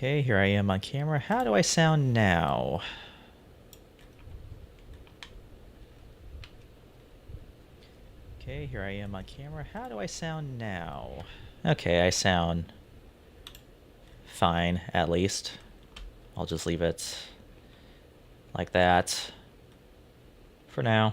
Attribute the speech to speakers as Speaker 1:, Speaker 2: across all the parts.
Speaker 1: Okay, here I am on camera. How do I sound now? Okay, here I am on camera. How do I sound now? Okay, I sound fine, at least. I'll just leave it like that for now.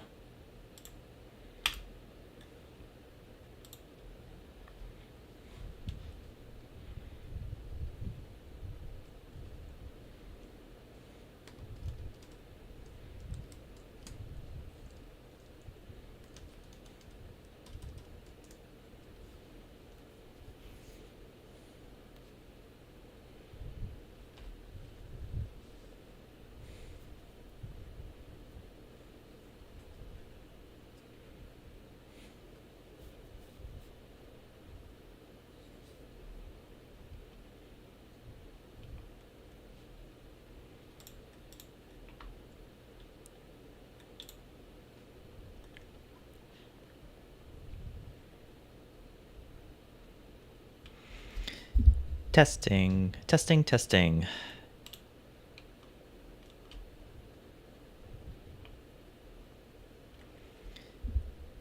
Speaker 1: Testing, testing, testing.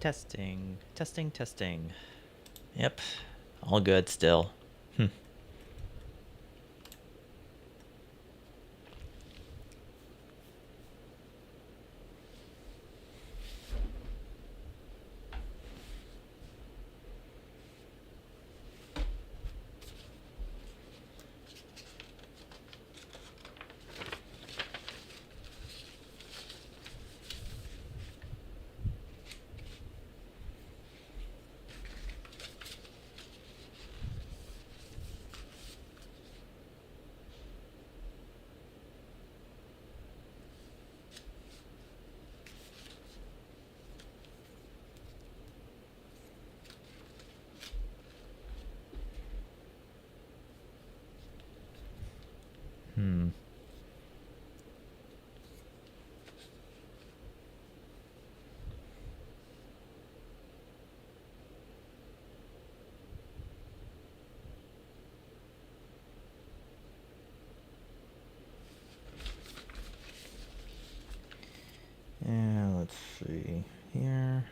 Speaker 1: Testing, testing, testing. Yep, all good still. Hmm. Yeah, let's see here.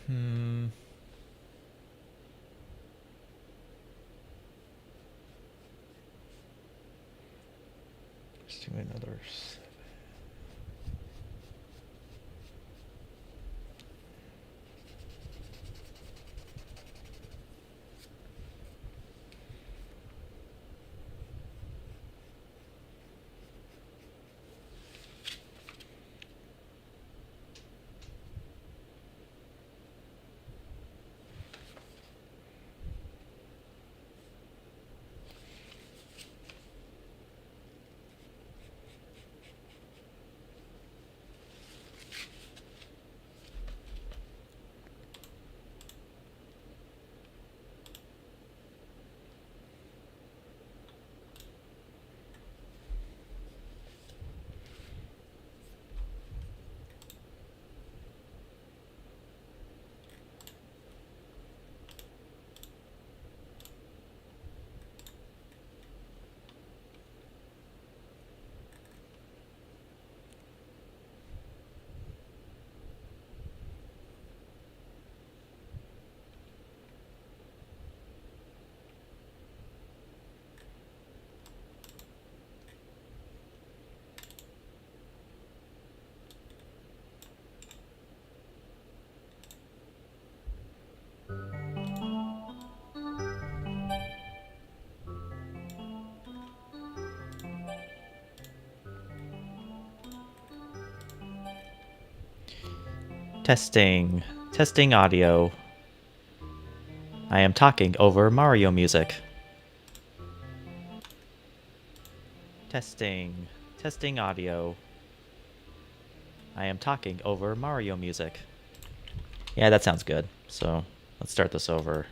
Speaker 1: Hmm. Let's do another 7. Testing, testing audio. I am talking over Mario music. Testing. Testing audio. I am talking over Mario music. Yeah, that sounds good. So let's start this over.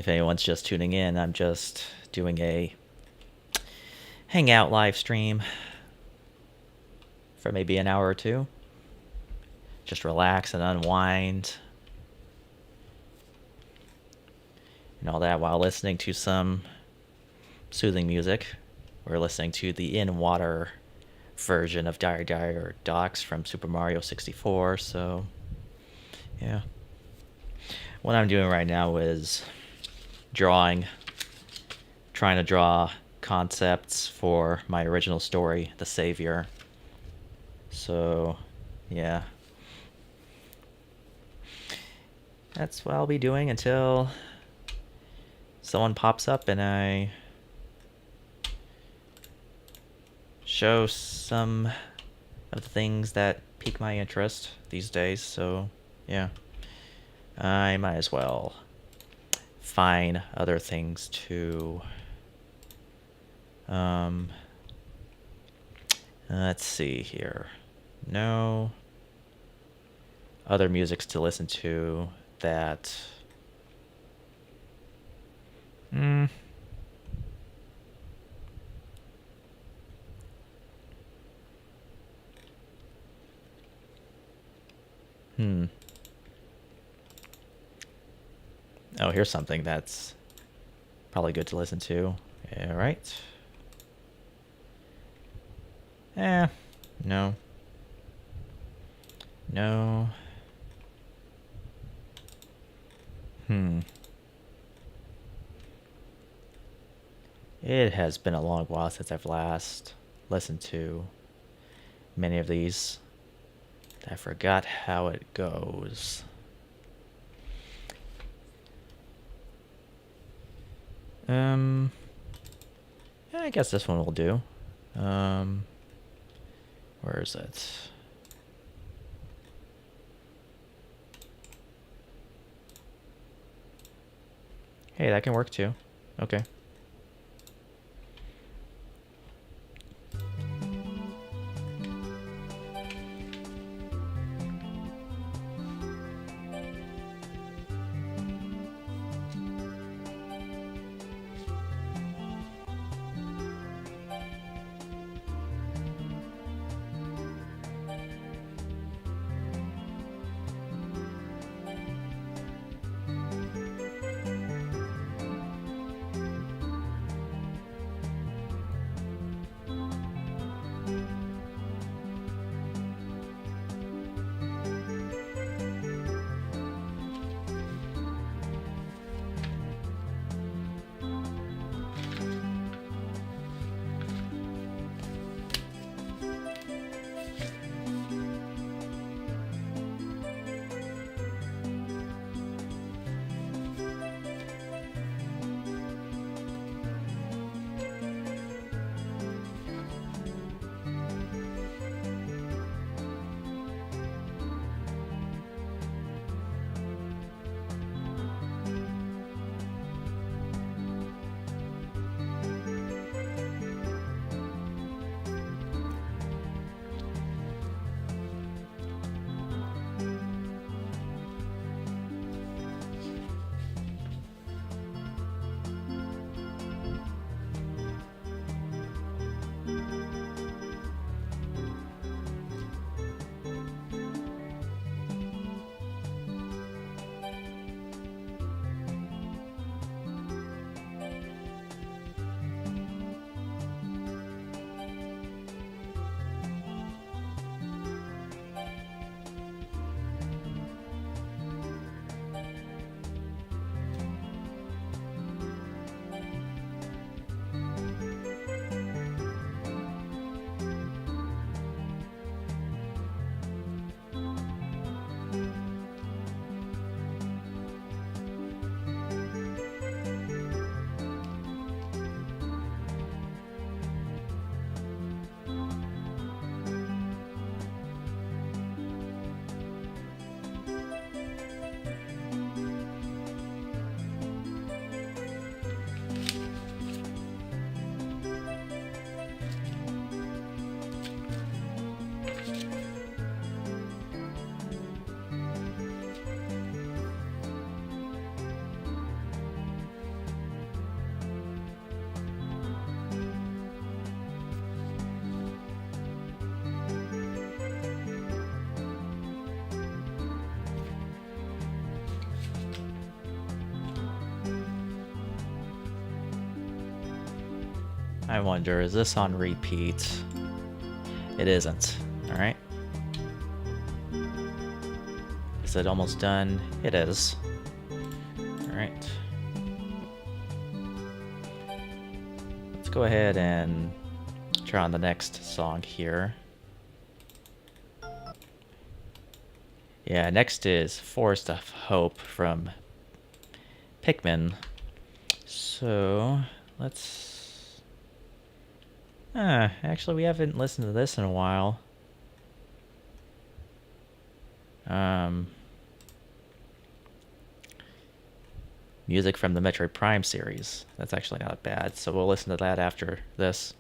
Speaker 1: If anyone's just tuning in, I'm just doing a Hangout live stream for maybe an hour or two. Just relax and unwind and all that while listening to some soothing music. We're listening to the in-water version of Dire Dire Docks from Super Mario 64, so yeah. What I'm doing right now is trying to draw concepts for my original story, The Savior. So, yeah. That's what I'll be doing until someone pops up and I show some of the things that pique my interest these days. So, yeah. I might as well find other things to let's see here. No other musics to listen to that Oh, here's something that's probably good to listen to. All right. No. No. It has been a long while since I've last listened to many of these. I forgot how it goes. Yeah, I guess this one will do. Where is it? Hey, that can work too. Okay. I wonder, is this on repeat? It isn't. Alright. Is it almost done? It is. Alright. Let's go ahead and try on the next song here. Yeah, next is Forest of Hope from Pikmin. So, let's... actually we haven't listened to this in a while. Music from the Metroid Prime series. That's actually not bad, so we'll listen to that after this.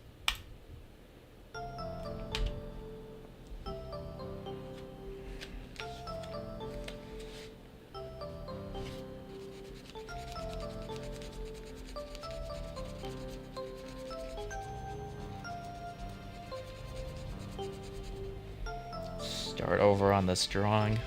Speaker 1: Start over on this drawing.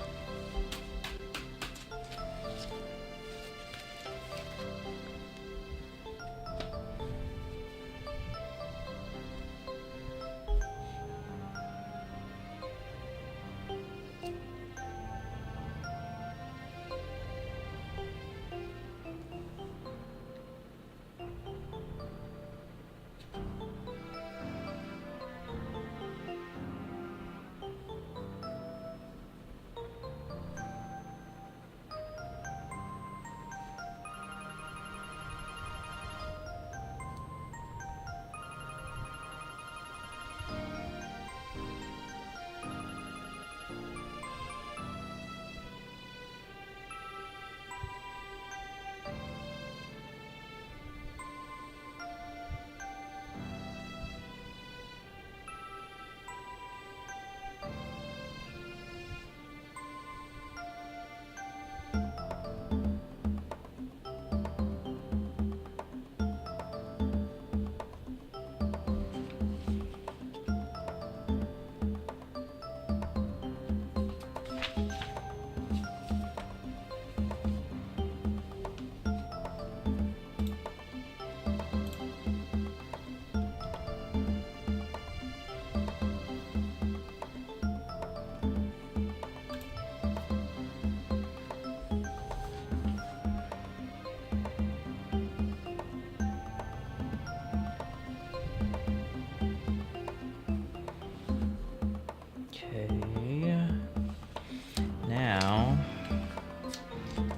Speaker 1: Now,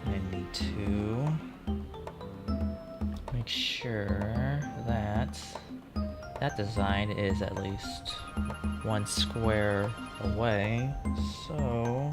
Speaker 1: I need to make sure that that design is at least one square away, so...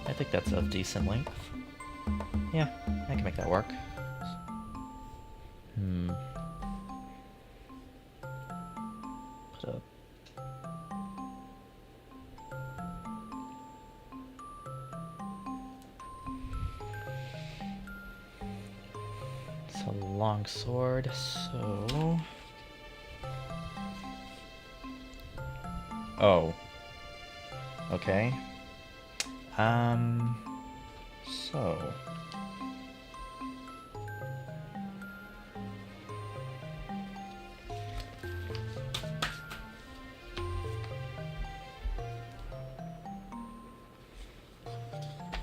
Speaker 1: I think that's of decent length. Yeah, I can make that work. Put up. It's a long sword, so... Oh. Okay. So...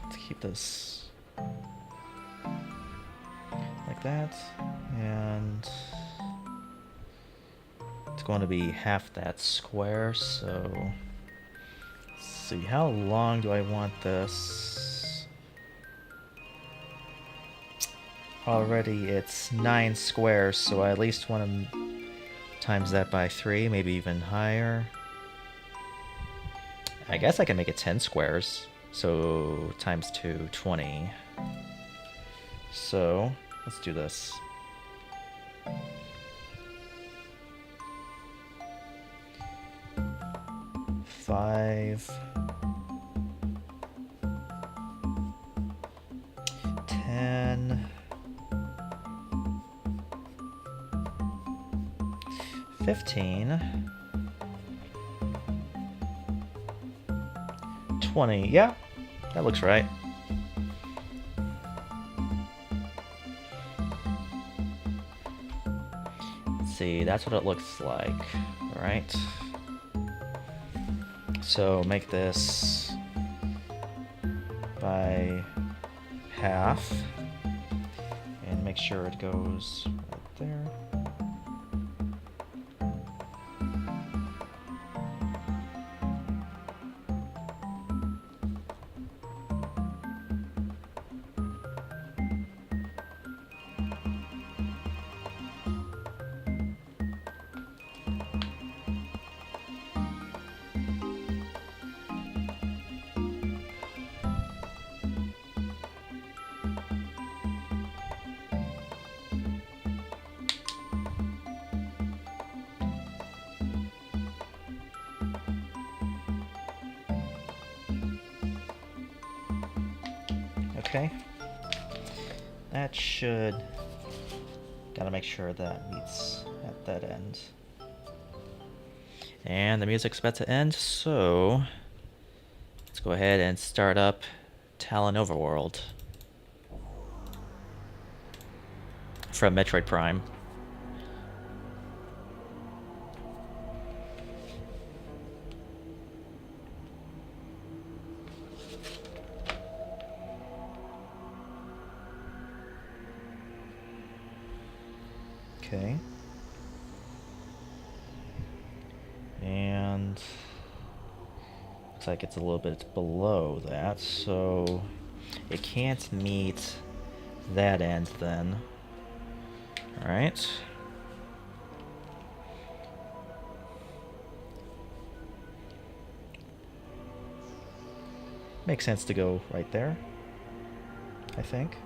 Speaker 1: Let's keep this like that, and it's going to be half that square, so... Let's see, how long do I want this? Already it's 9 squares, so I at least want to times that by 3, maybe even higher. I guess I can make it 10 squares, so times 2, 20. So, let's do this. Five, 10, 15. 20. Yeah, that looks right. Let's see, that's what it looks like. Alright. So make this by half. And make sure it goes right there. Okay. That should... Gotta make sure that meets at that end. And the music's about to end, so... Let's go ahead and start up Talon Overworld. From Metroid Prime. Okay. And looks like it's a little bit below that, so it can't meet that end then. Alright. Makes sense to go right there, I think.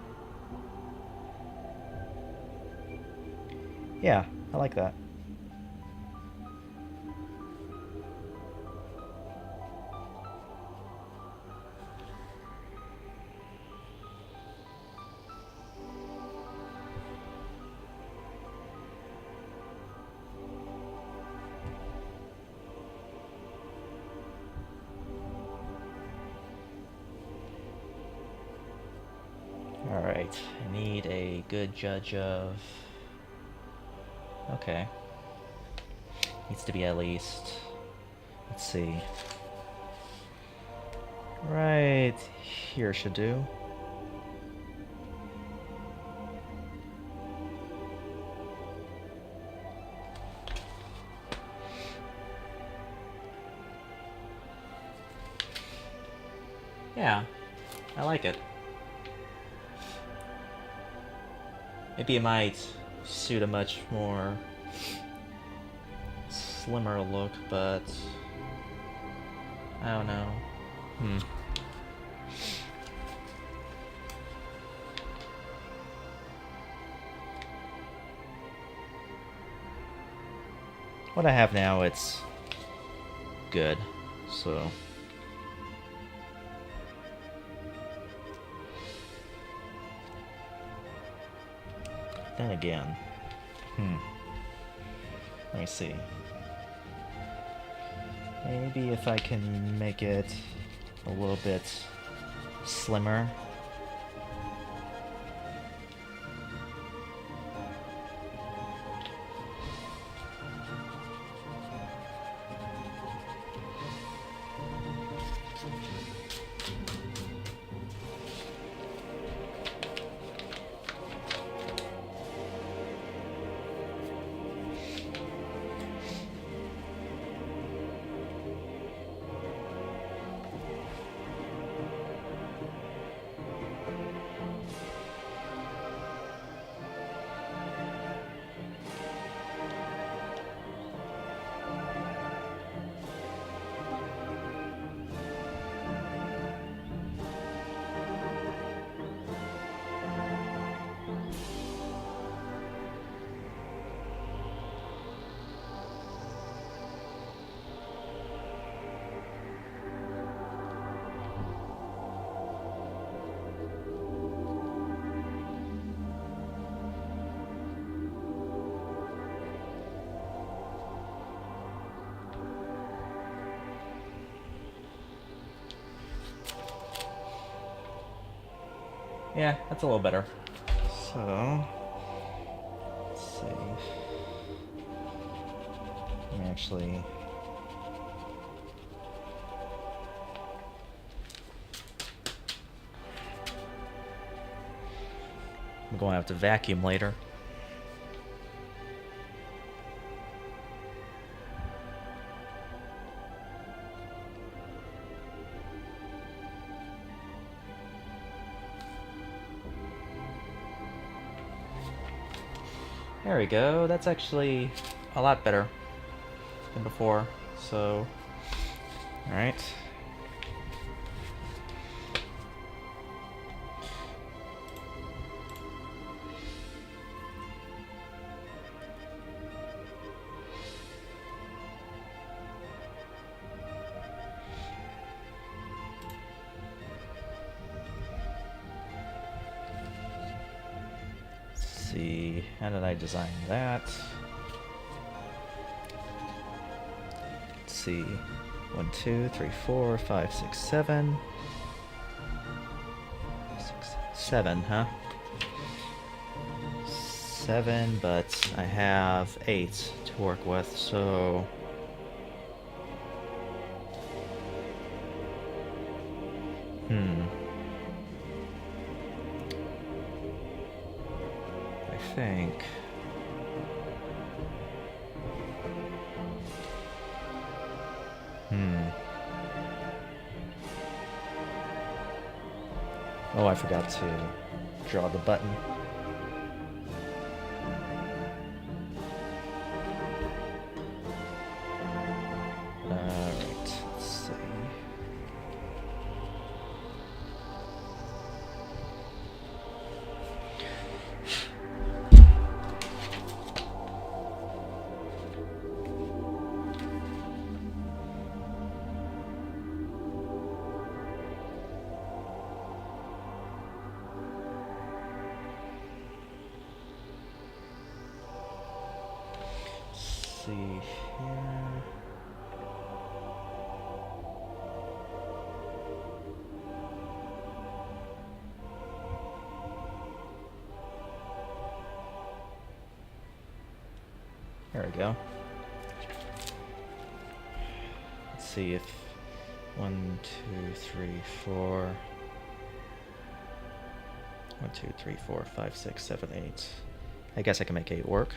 Speaker 1: Yeah, I like that. Alright, I need a good judge of... Okay. Needs to be at least... Let's see. Right here should do. Yeah, I like it. Maybe it might suit a much more slimmer look, but I don't know. What I have now, it's good, so... Then again, let me see. Maybe if I can make it a little bit slimmer. Yeah, that's a little better. So, let's see. Let me actually... I'm going to have to vacuum later. There we go. That's actually a lot better than before. So, alright. See, how did I design that? Let's see. 1, 2, 3, 4, 5, 6, 7. 7, huh? 7, but I have 8 to work with, so... I think... Oh, I forgot to draw the button. Alright, let's see. See here. There we go. Let's see if 1, 2, 3, 4. 1, 2, 3, 4, 5, 6, 7, 8. I guess I can make 8 work.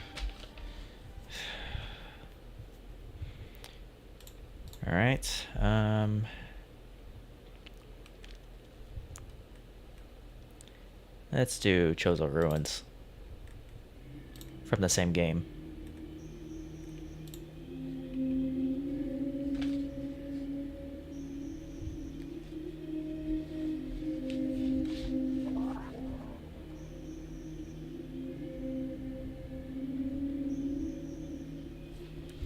Speaker 1: Alright, let's do Chozo Ruins from the same game.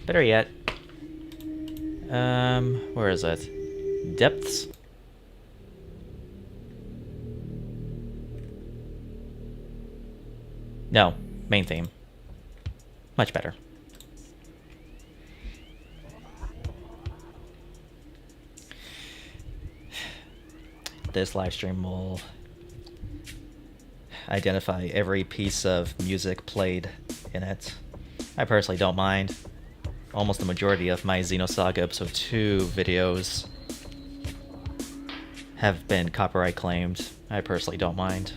Speaker 1: Better yet, where is it? Depths? No, main theme. Much better. This live stream will identify every piece of music played in it. I personally don't mind. Almost the majority of my Xenosaga Episode 2 videos have been copyright claimed. I personally don't mind.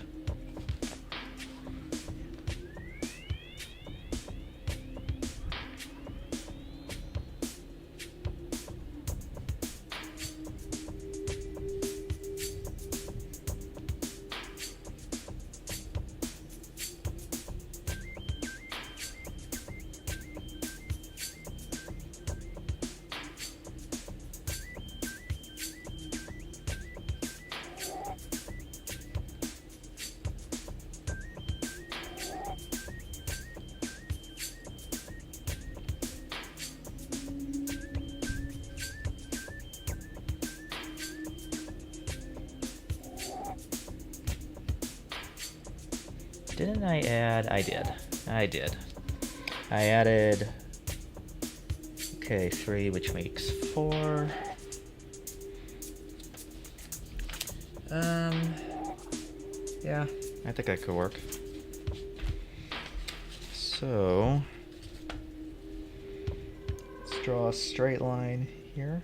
Speaker 1: Didn't I add? I did. I added... Okay, 3, which makes 4. Yeah, I think that could work. So, let's draw a straight line here.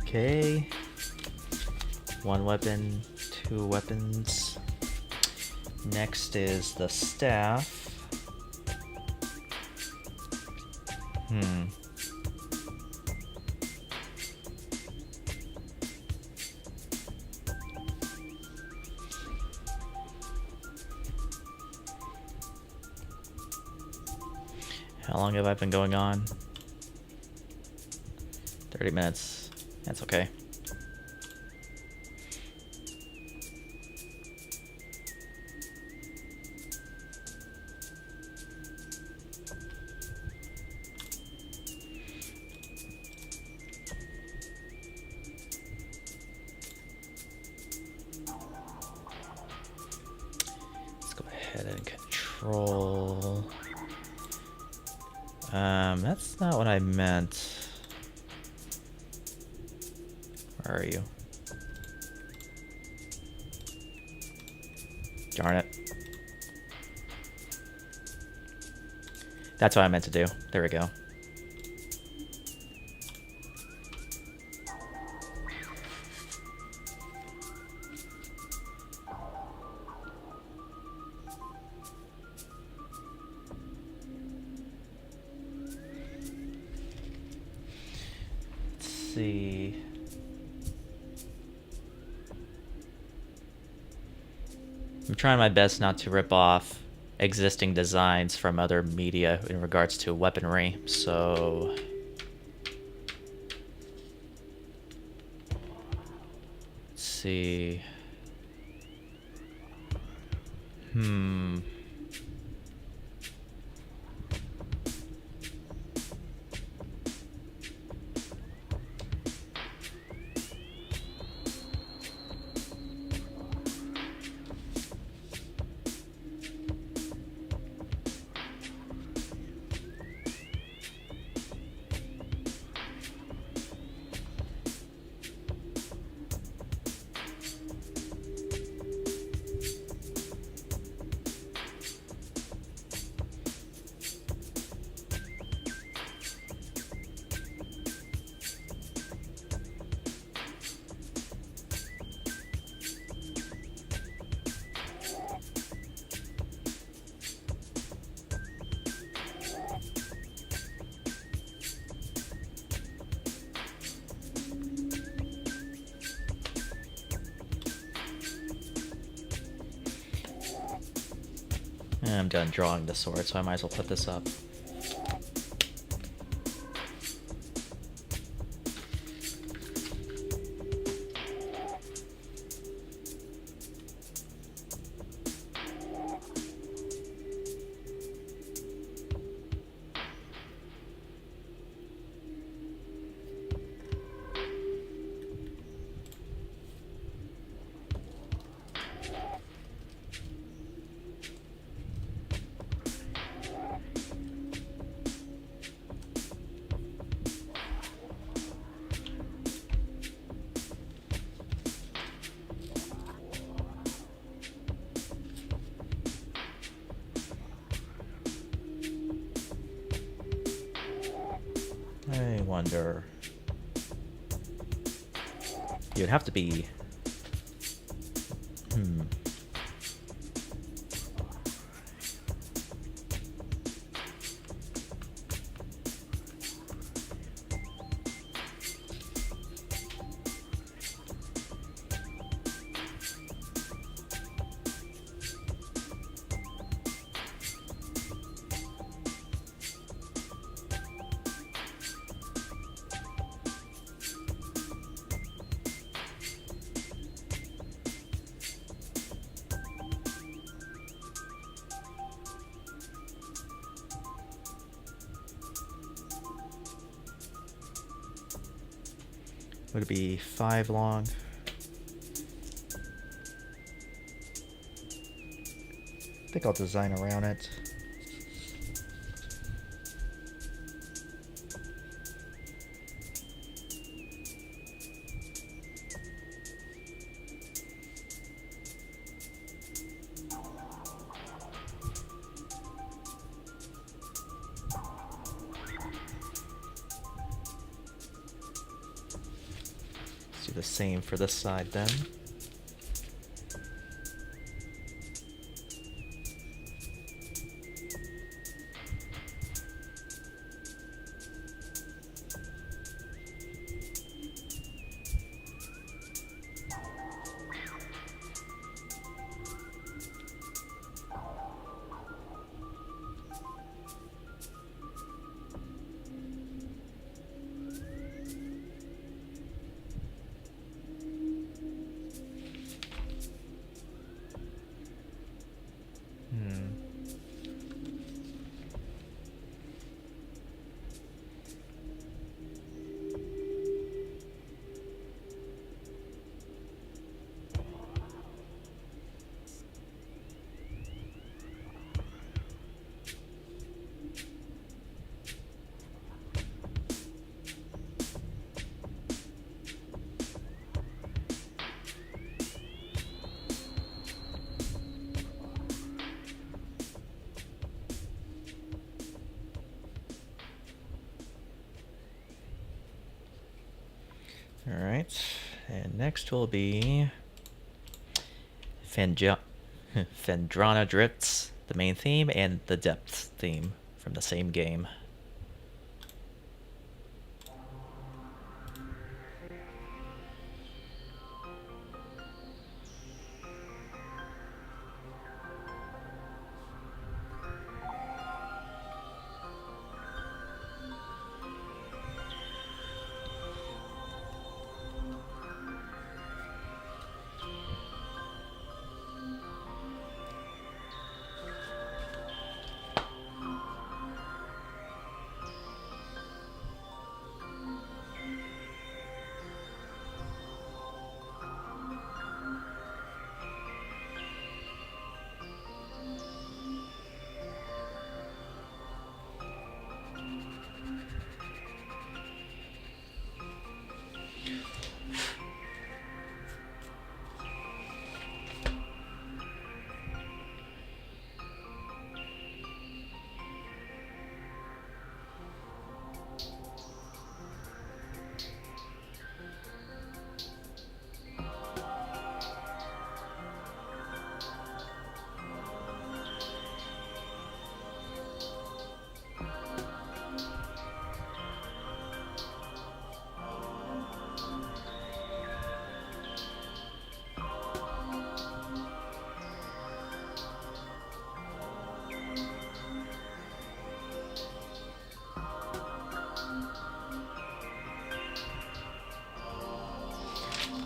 Speaker 1: Okay. One weapon, two weapons. Next is the staff. How long have I been going on? 30 minutes. That's okay. Let's go ahead and control. That's not what I meant. Where are you? Darn it. That's what I meant to do. There we go. Let's see. I'm trying my best not to rip off existing designs from other media in regards to weaponry, so let's see. I'm done drawing the sword, so I might as well put this up. I wonder. You'd have to be. Would it be 5 long? I think I'll design around it. Do the same for this side then. Alright, and next will be Fendrana Drifts, the main theme, and the Depths theme from the same game.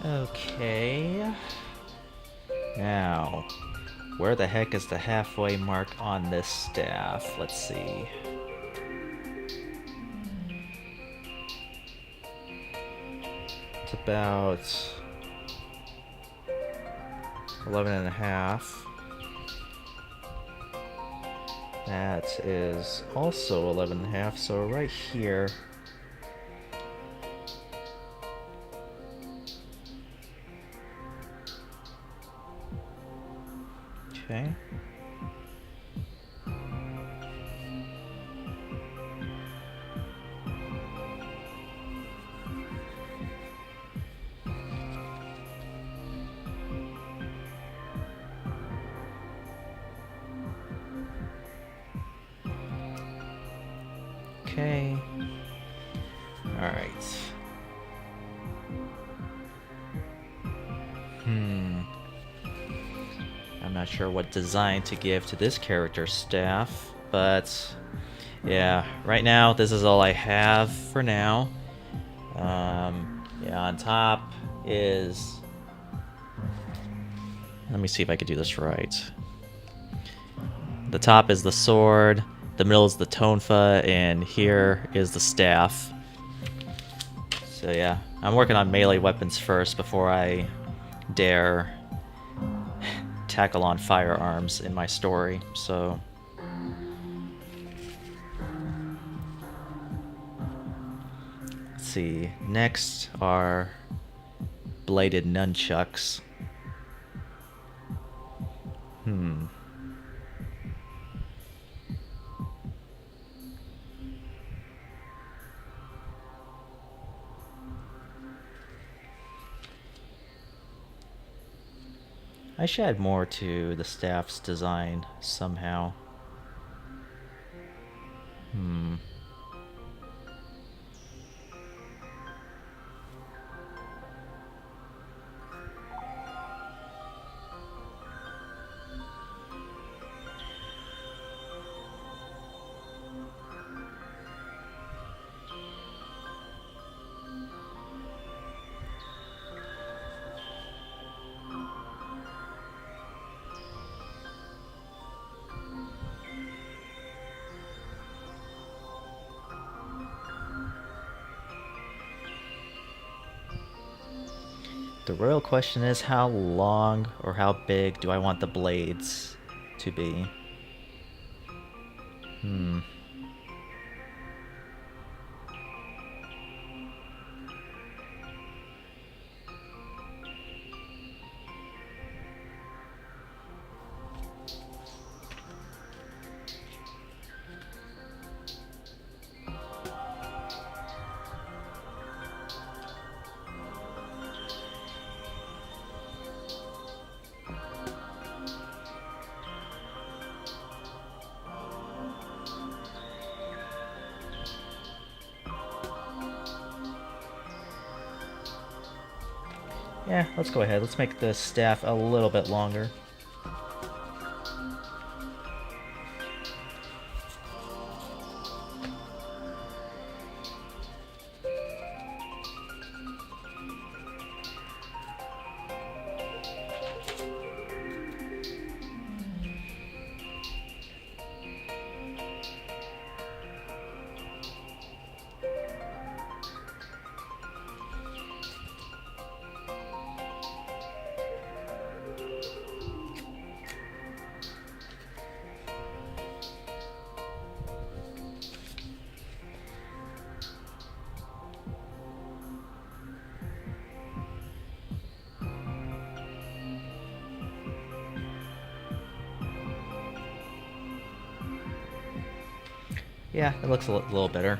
Speaker 1: Okay. Now, where the heck is the halfway mark on this staff? Let's see. It's about 11 and a half. That is also 11 and a half, so right here. Okay. Okay. All right. I'm not sure what design to give to this character staff, but yeah, right now this is all I have for now. Yeah, on top is... Let me see if I could do this right. The top is the sword, the middle is the tonfa, and here is the staff. So yeah, I'm working on melee weapons first before I dare tackle on firearms in my story, so... Let's see. Next are bladed nunchucks. I should add more to the staff's design somehow. The real question is how long or how big do I want the blades to be? Yeah, let's go ahead. Let's make the staff a little bit longer. Yeah, it looks a little better.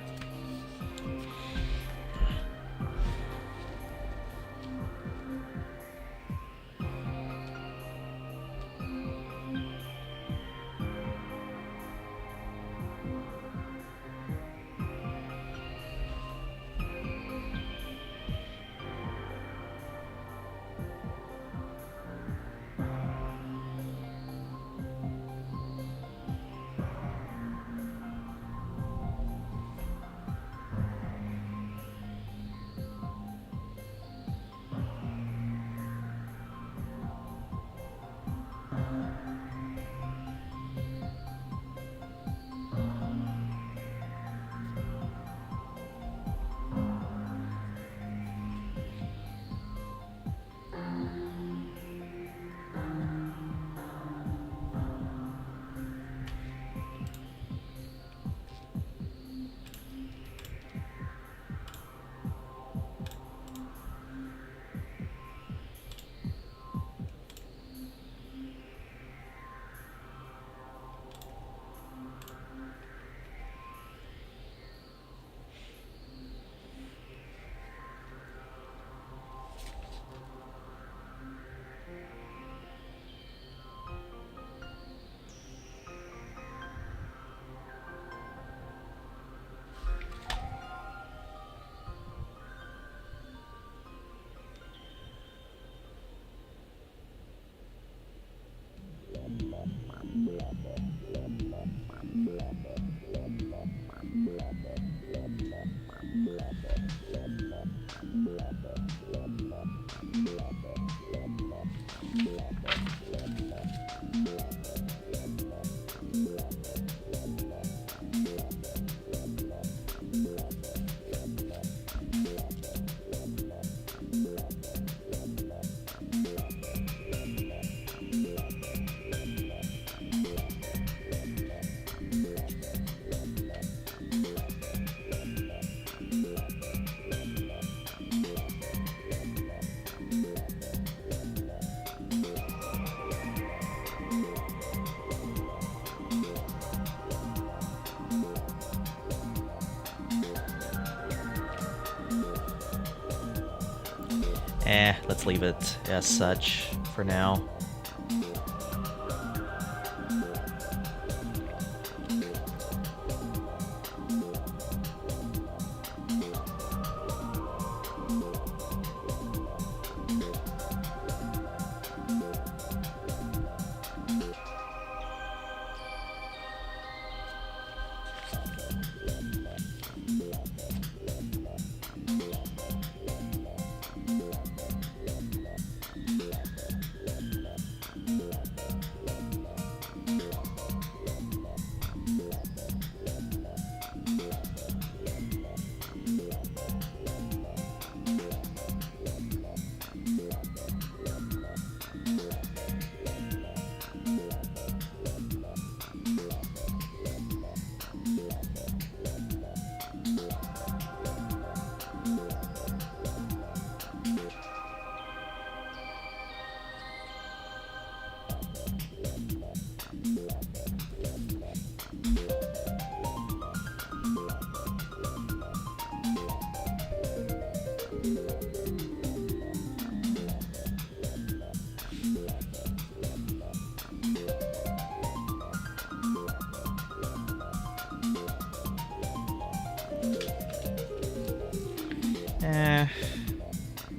Speaker 1: Let's leave it as such for now.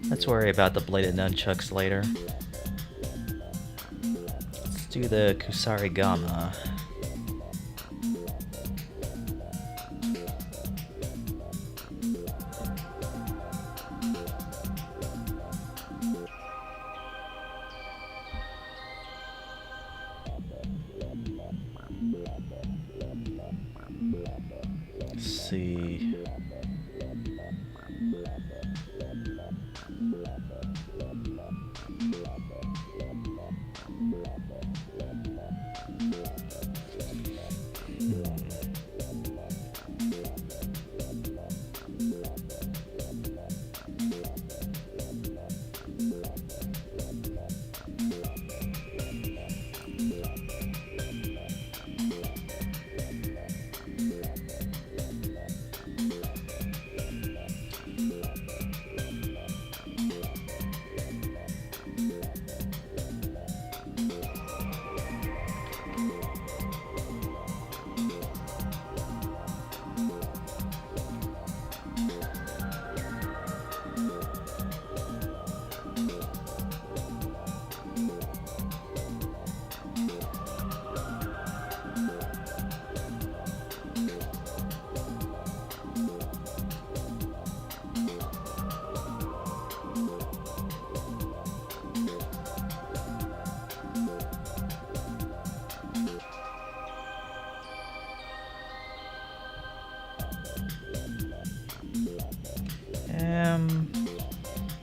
Speaker 1: Let's worry about the bladed nunchucks later. Let's do the Kusarigama. Let's see.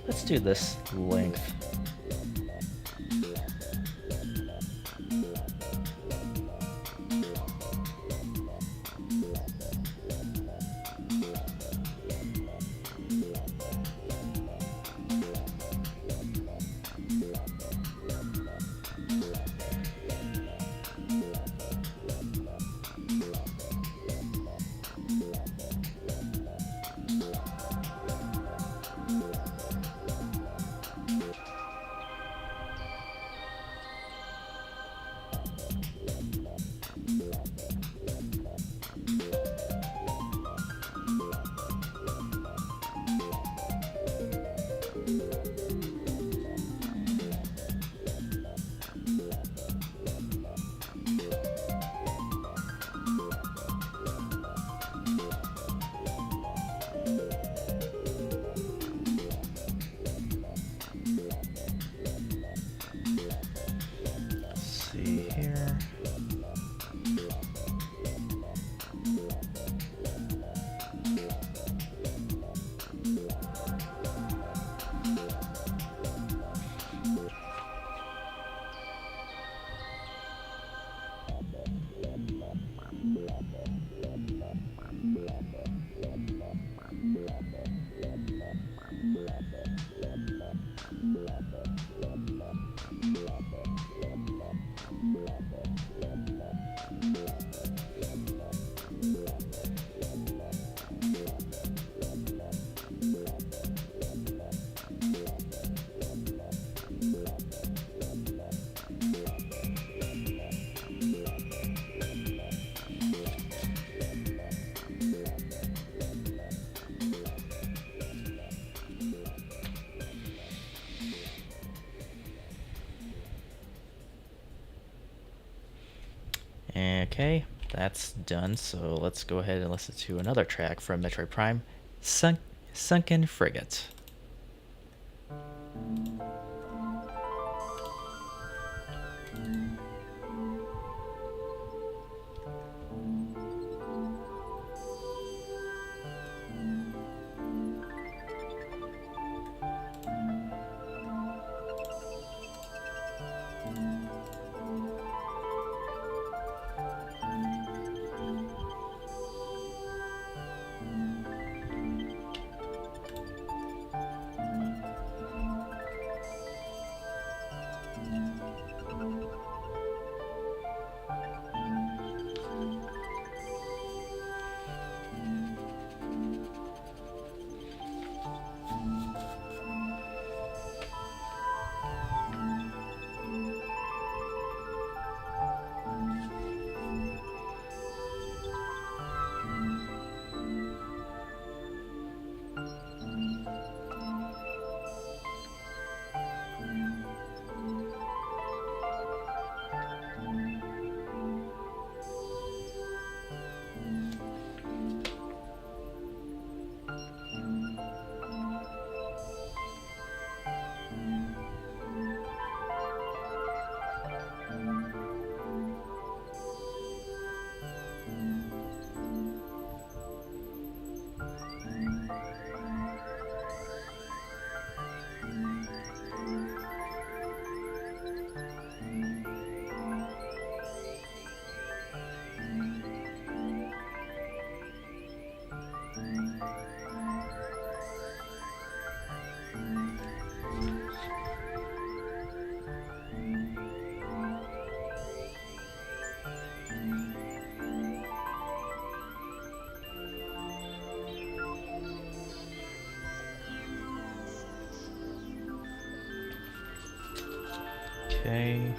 Speaker 1: Let's do this length. See here. Okay, that's done. So let's go ahead and listen to another track from Metroid Prime, Sunken Frigate. Okay.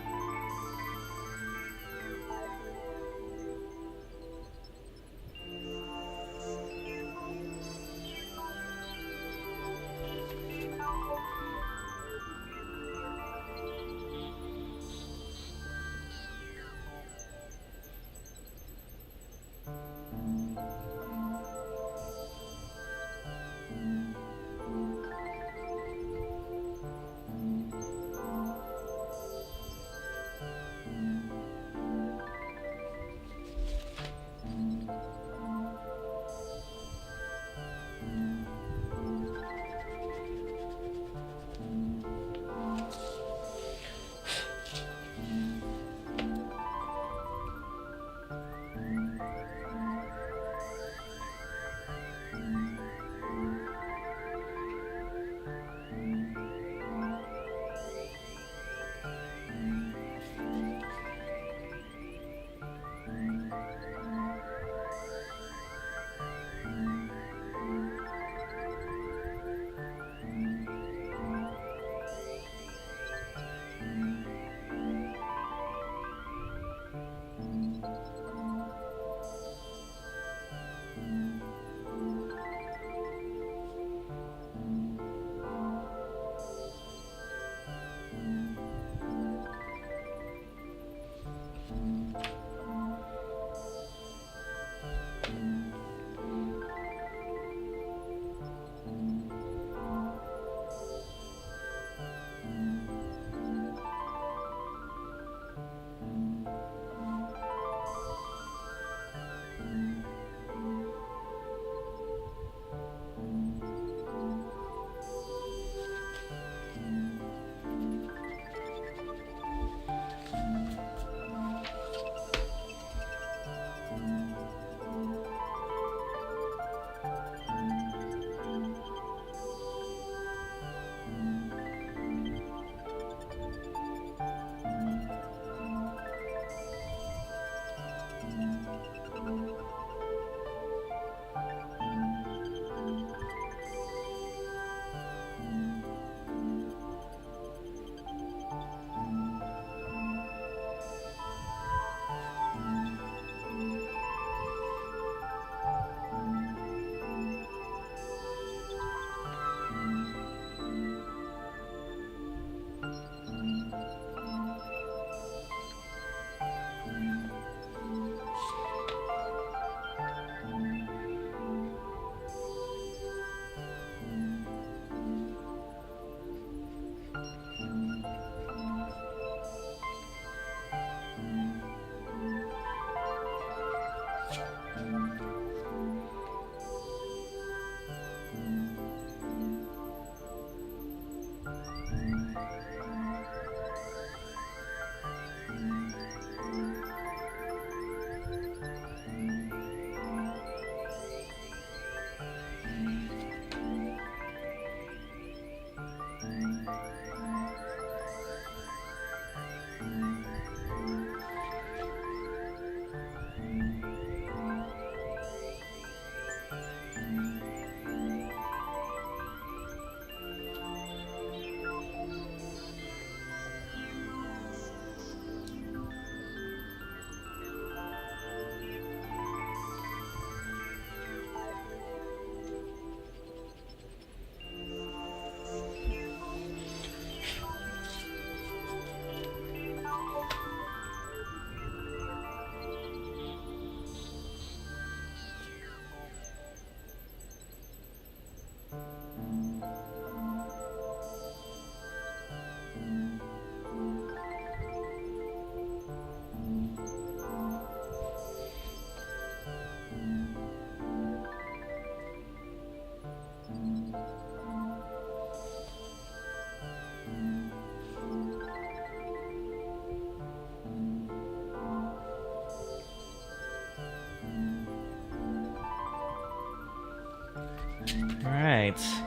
Speaker 1: Alright.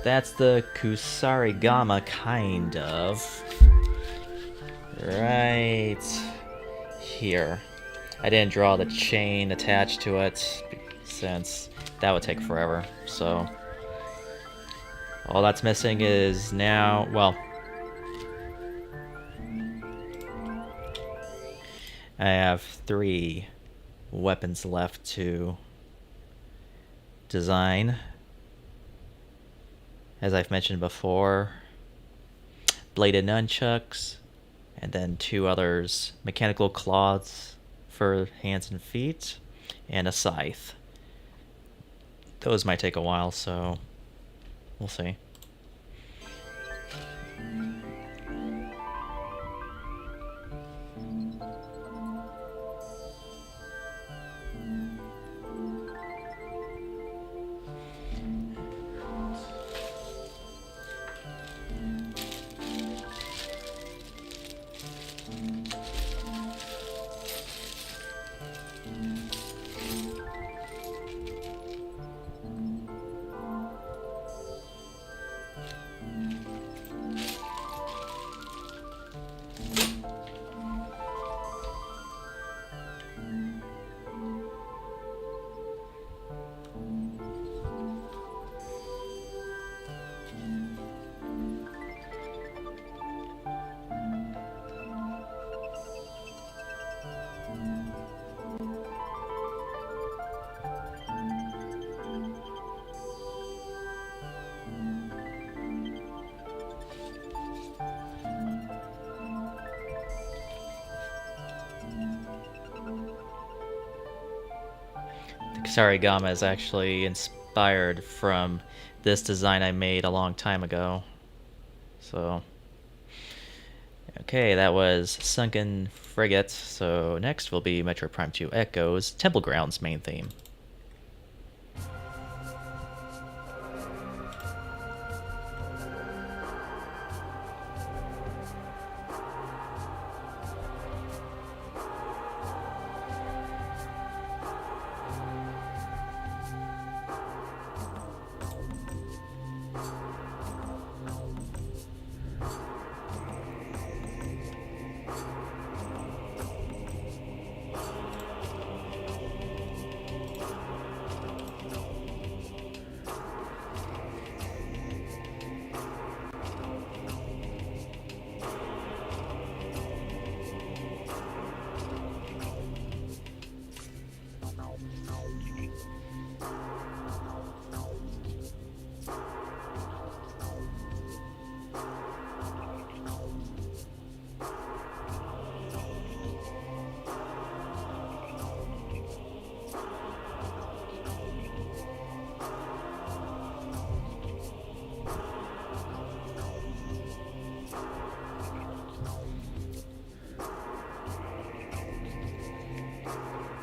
Speaker 1: That's the Kusarigama, kind of. Right here. I didn't draw the chain attached to it, since that would take forever, so... all that's missing is now... well... I have 3 weapons left to design. As I've mentioned before, bladed nunchucks, and then 2 others, mechanical claws for hands and feet, and a scythe. Those might take a while, so we'll see. Sarigama is actually inspired from this design I made a long time ago. So, okay, that was Sunken Frigate. So next will be Metro Prime 2 Echoes, Temple Grounds main theme.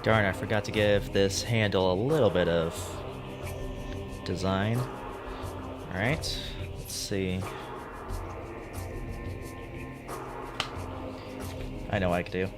Speaker 1: Darn, I forgot to give this handle a little bit of design. Alright, let's see. I know what I can do.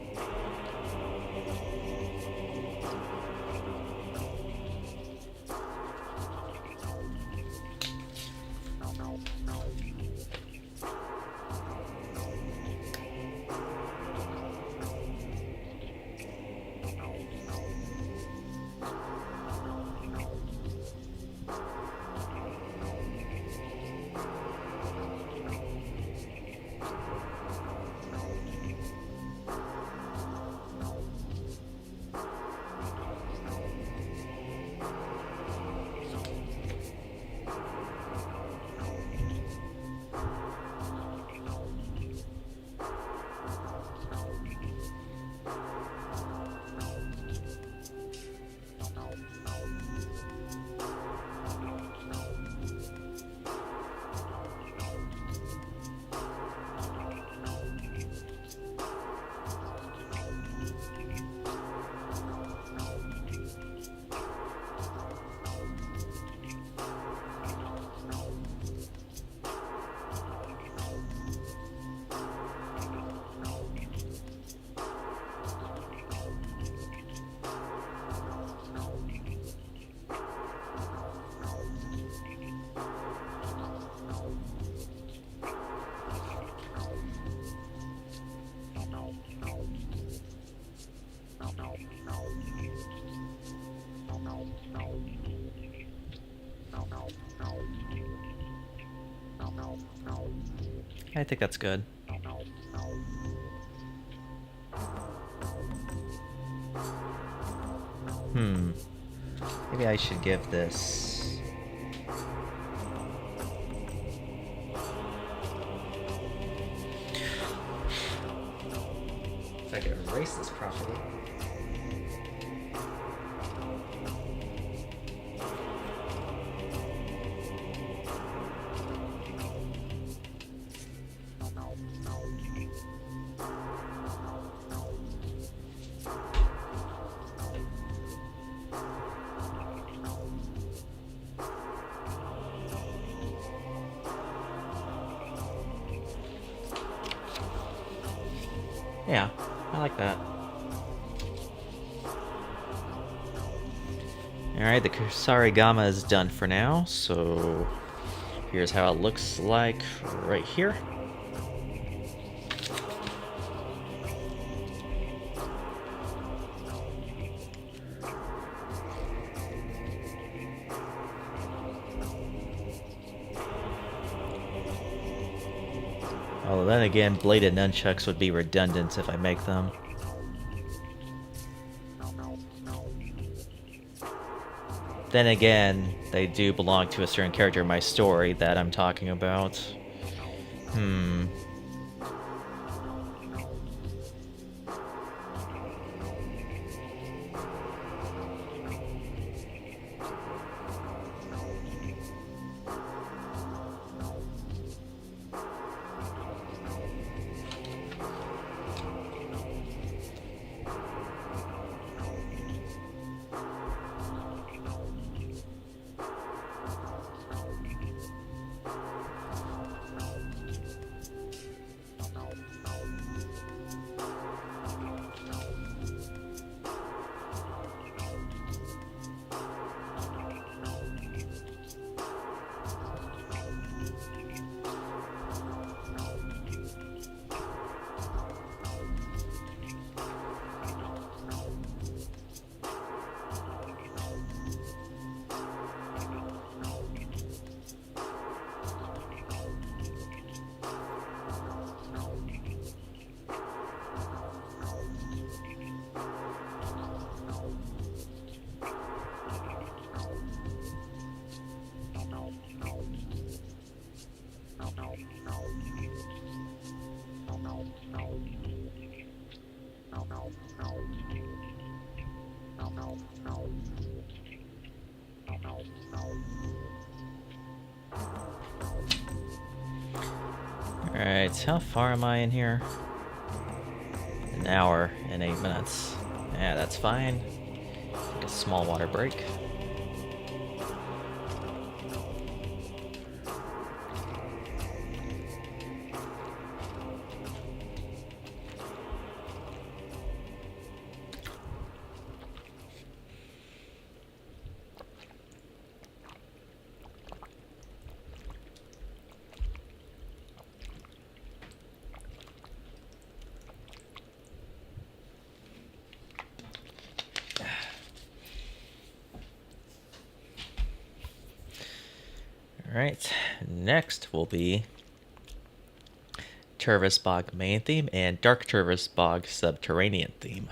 Speaker 1: I think that's good. Maybe I should give this... If I could erase this properly. Yeah, I like that. Alright, the Kusarigama is done for now, so here's how it looks like right here. Although then again, bladed nunchucks would be redundant if I make them. Then again, they do belong to a certain character in my story that I'm talking about. Alright, how far am I in here? An hour and 8 minutes. Yeah, that's fine. Take a small water break. Alright, next will be Turvis Bog main theme and Dark Turvis Bog subterranean theme.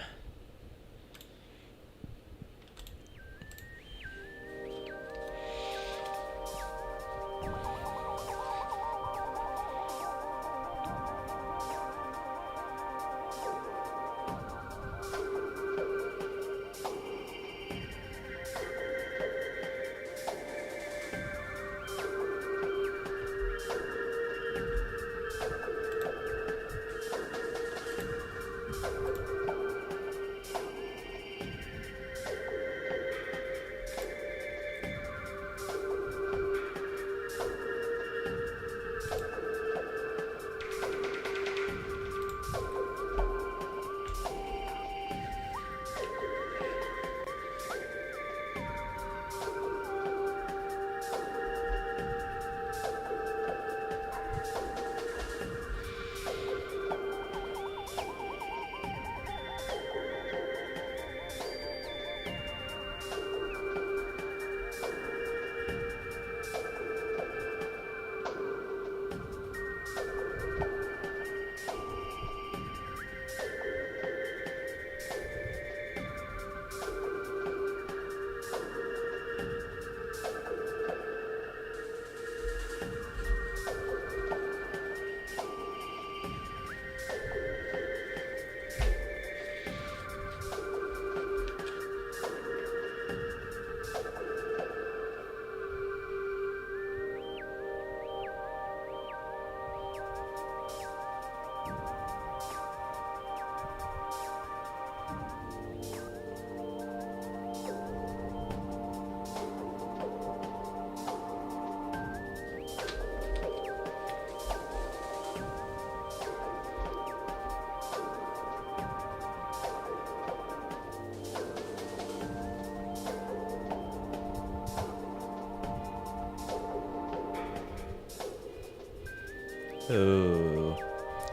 Speaker 1: Ooh.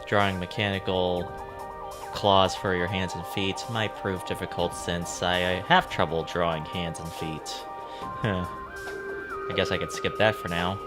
Speaker 1: Drawing mechanical claws for your hands and feet might prove difficult since I have trouble drawing hands and feet. Huh. I guess I could skip that for now.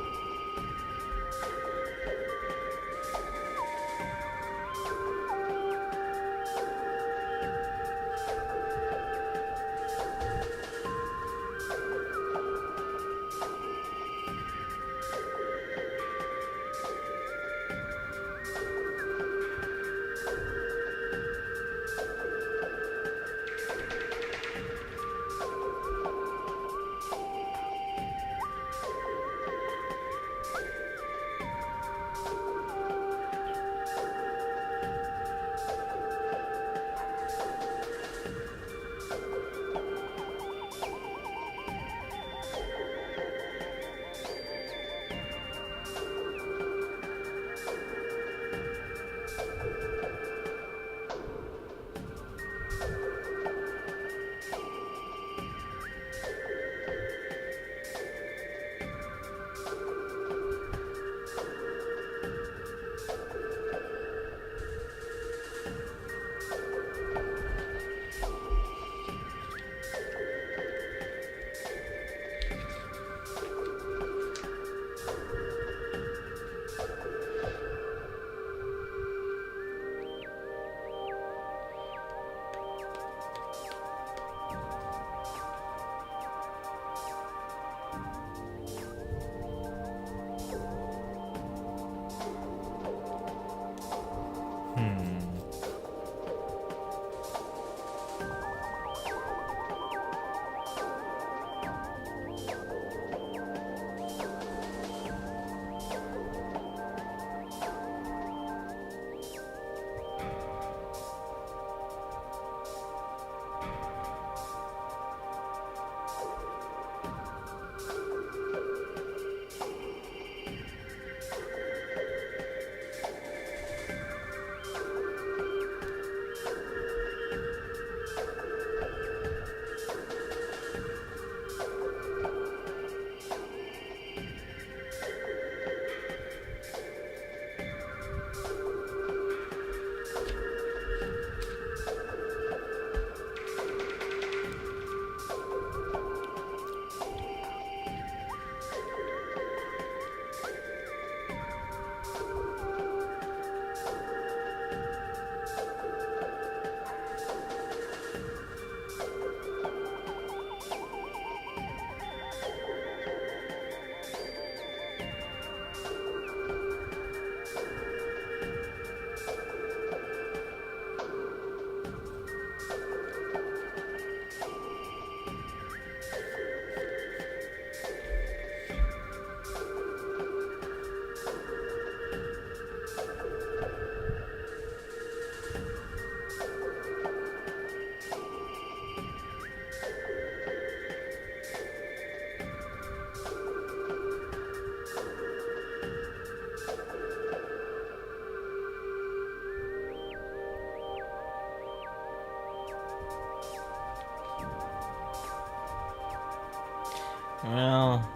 Speaker 1: Well,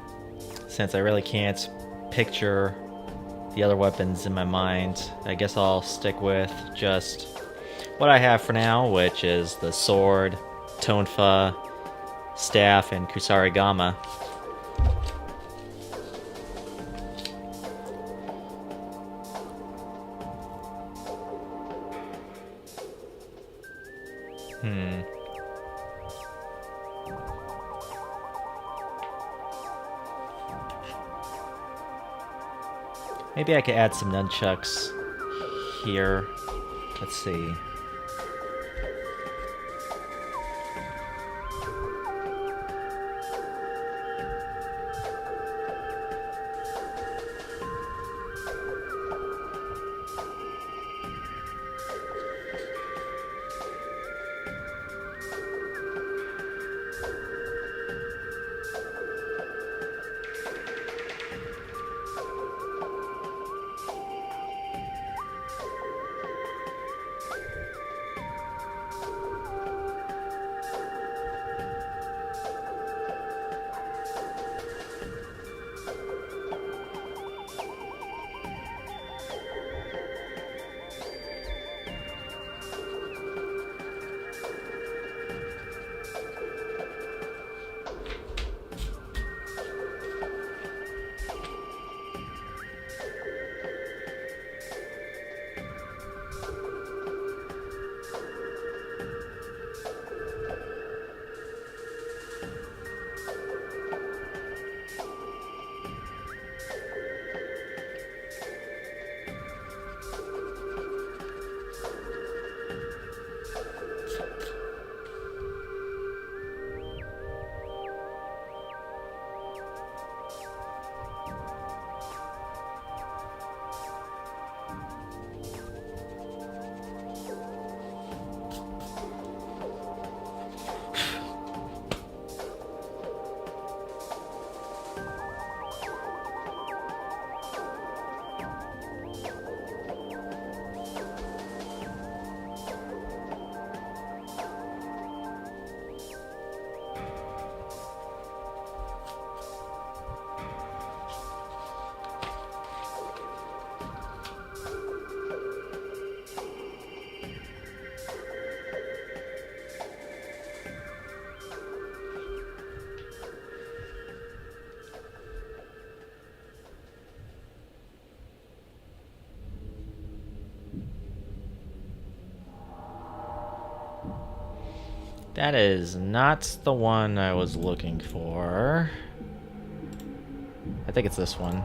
Speaker 1: since I really can't picture the other weapons in my mind, I guess I'll stick with just what I have for now, which is the sword, tonfa, staff, and kusarigama. Maybe I could add some nunchucks here. Let's see. That is not the one I was looking for. I think it's this one.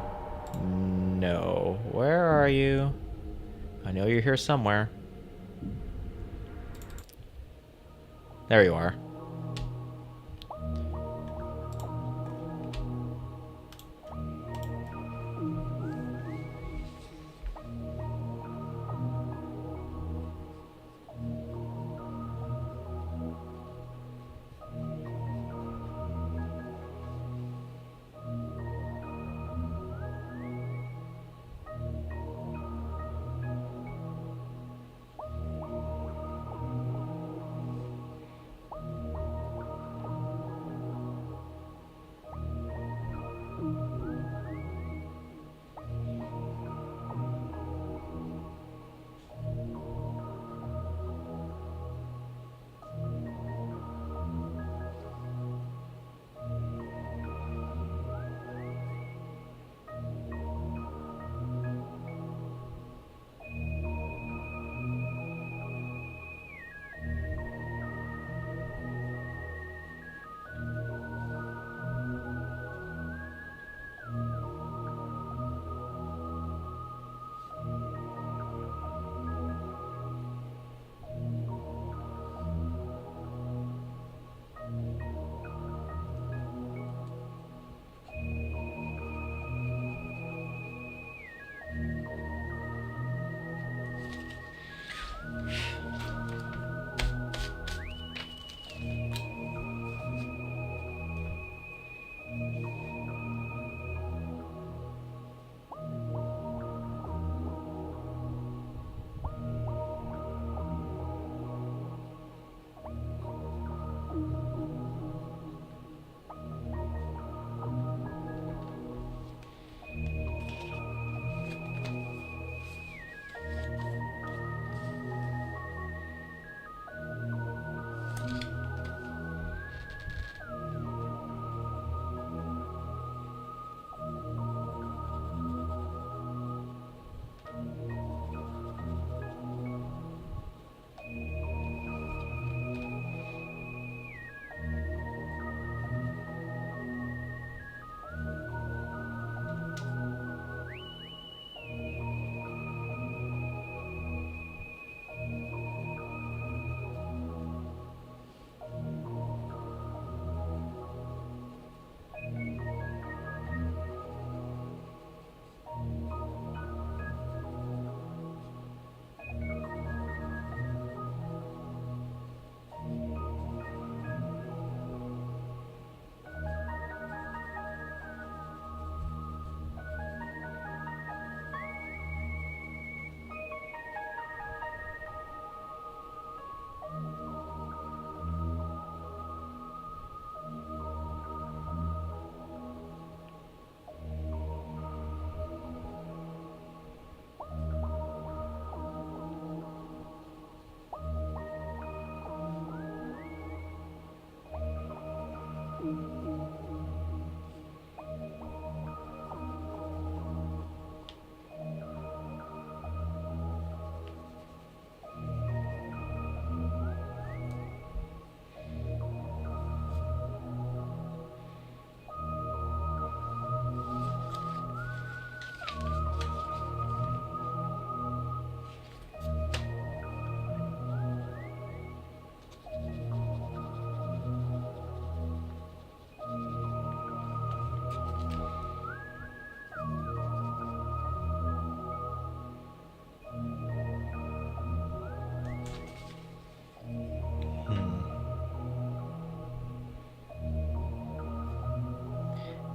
Speaker 1: No. Where are you? I know you're here somewhere. There you are.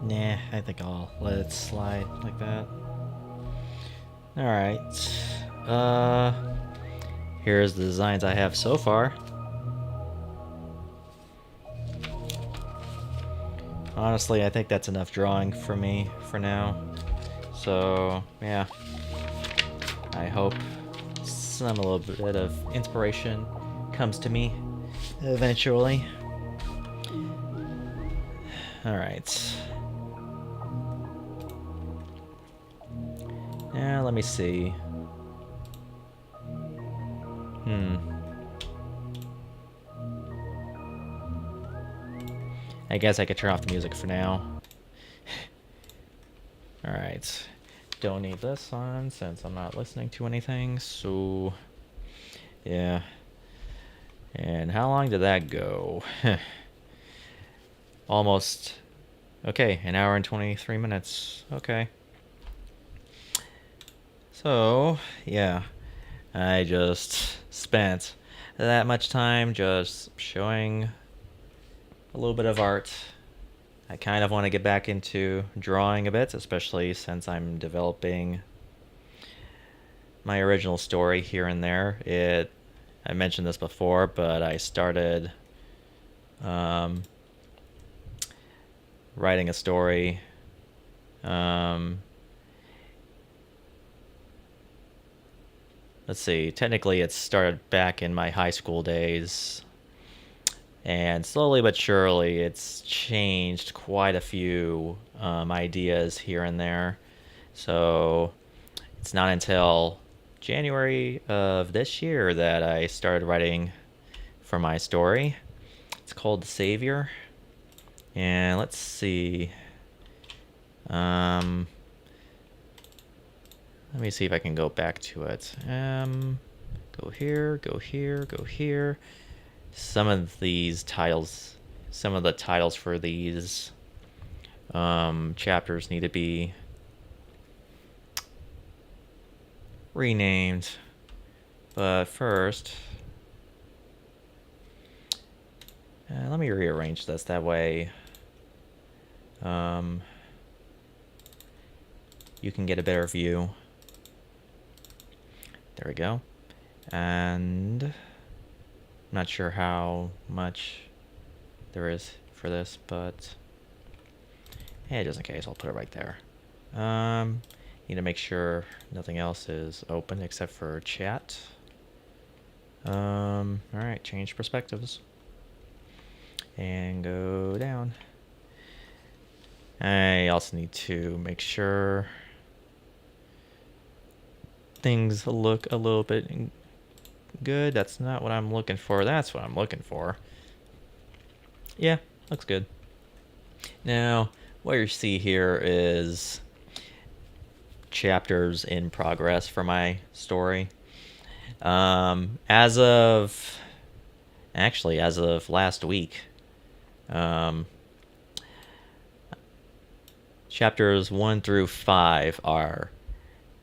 Speaker 1: Nah, I think I'll let it slide like that. Alright. Here's the designs I have so far. Honestly, I think that's enough drawing for me for now. So, yeah. I hope some little bit of inspiration comes to me eventually. Alright. Yeah, let me see. I guess I could turn off the music for now. Alright. Don't need this on since I'm not listening to anything, so yeah. And how long did that go? Almost. Okay, an hour and 23 minutes. Okay. So, yeah. I just spent that much time just showing a little bit of art. I kind of want to get back into drawing a bit, especially since I'm developing my original story here and there. I mentioned this before, but I started writing a story. Let's see, technically it started back in my high school days, and slowly but surely it's changed quite a few ideas here and there. So it's not until January of this year that I started writing for my story. It's called The Savior. And let's see. Let me see if I can go back to it. Go here, go here, go here. Some of the titles for these chapters need to be renamed. But first, let me rearrange this. That way, you can get a better view. There we go. And I'm not sure how much there is for this, but hey, just in case, I'll put it right there. Need to make sure nothing else is open except for chat. Alright, change perspectives. And go down. I also need to make sure things look a little bit good. That's not what I'm looking for. That's what I'm looking for. Yeah, looks good. Now, what you see here is chapters in progress for my story. As of last week, chapters 1 through 5 are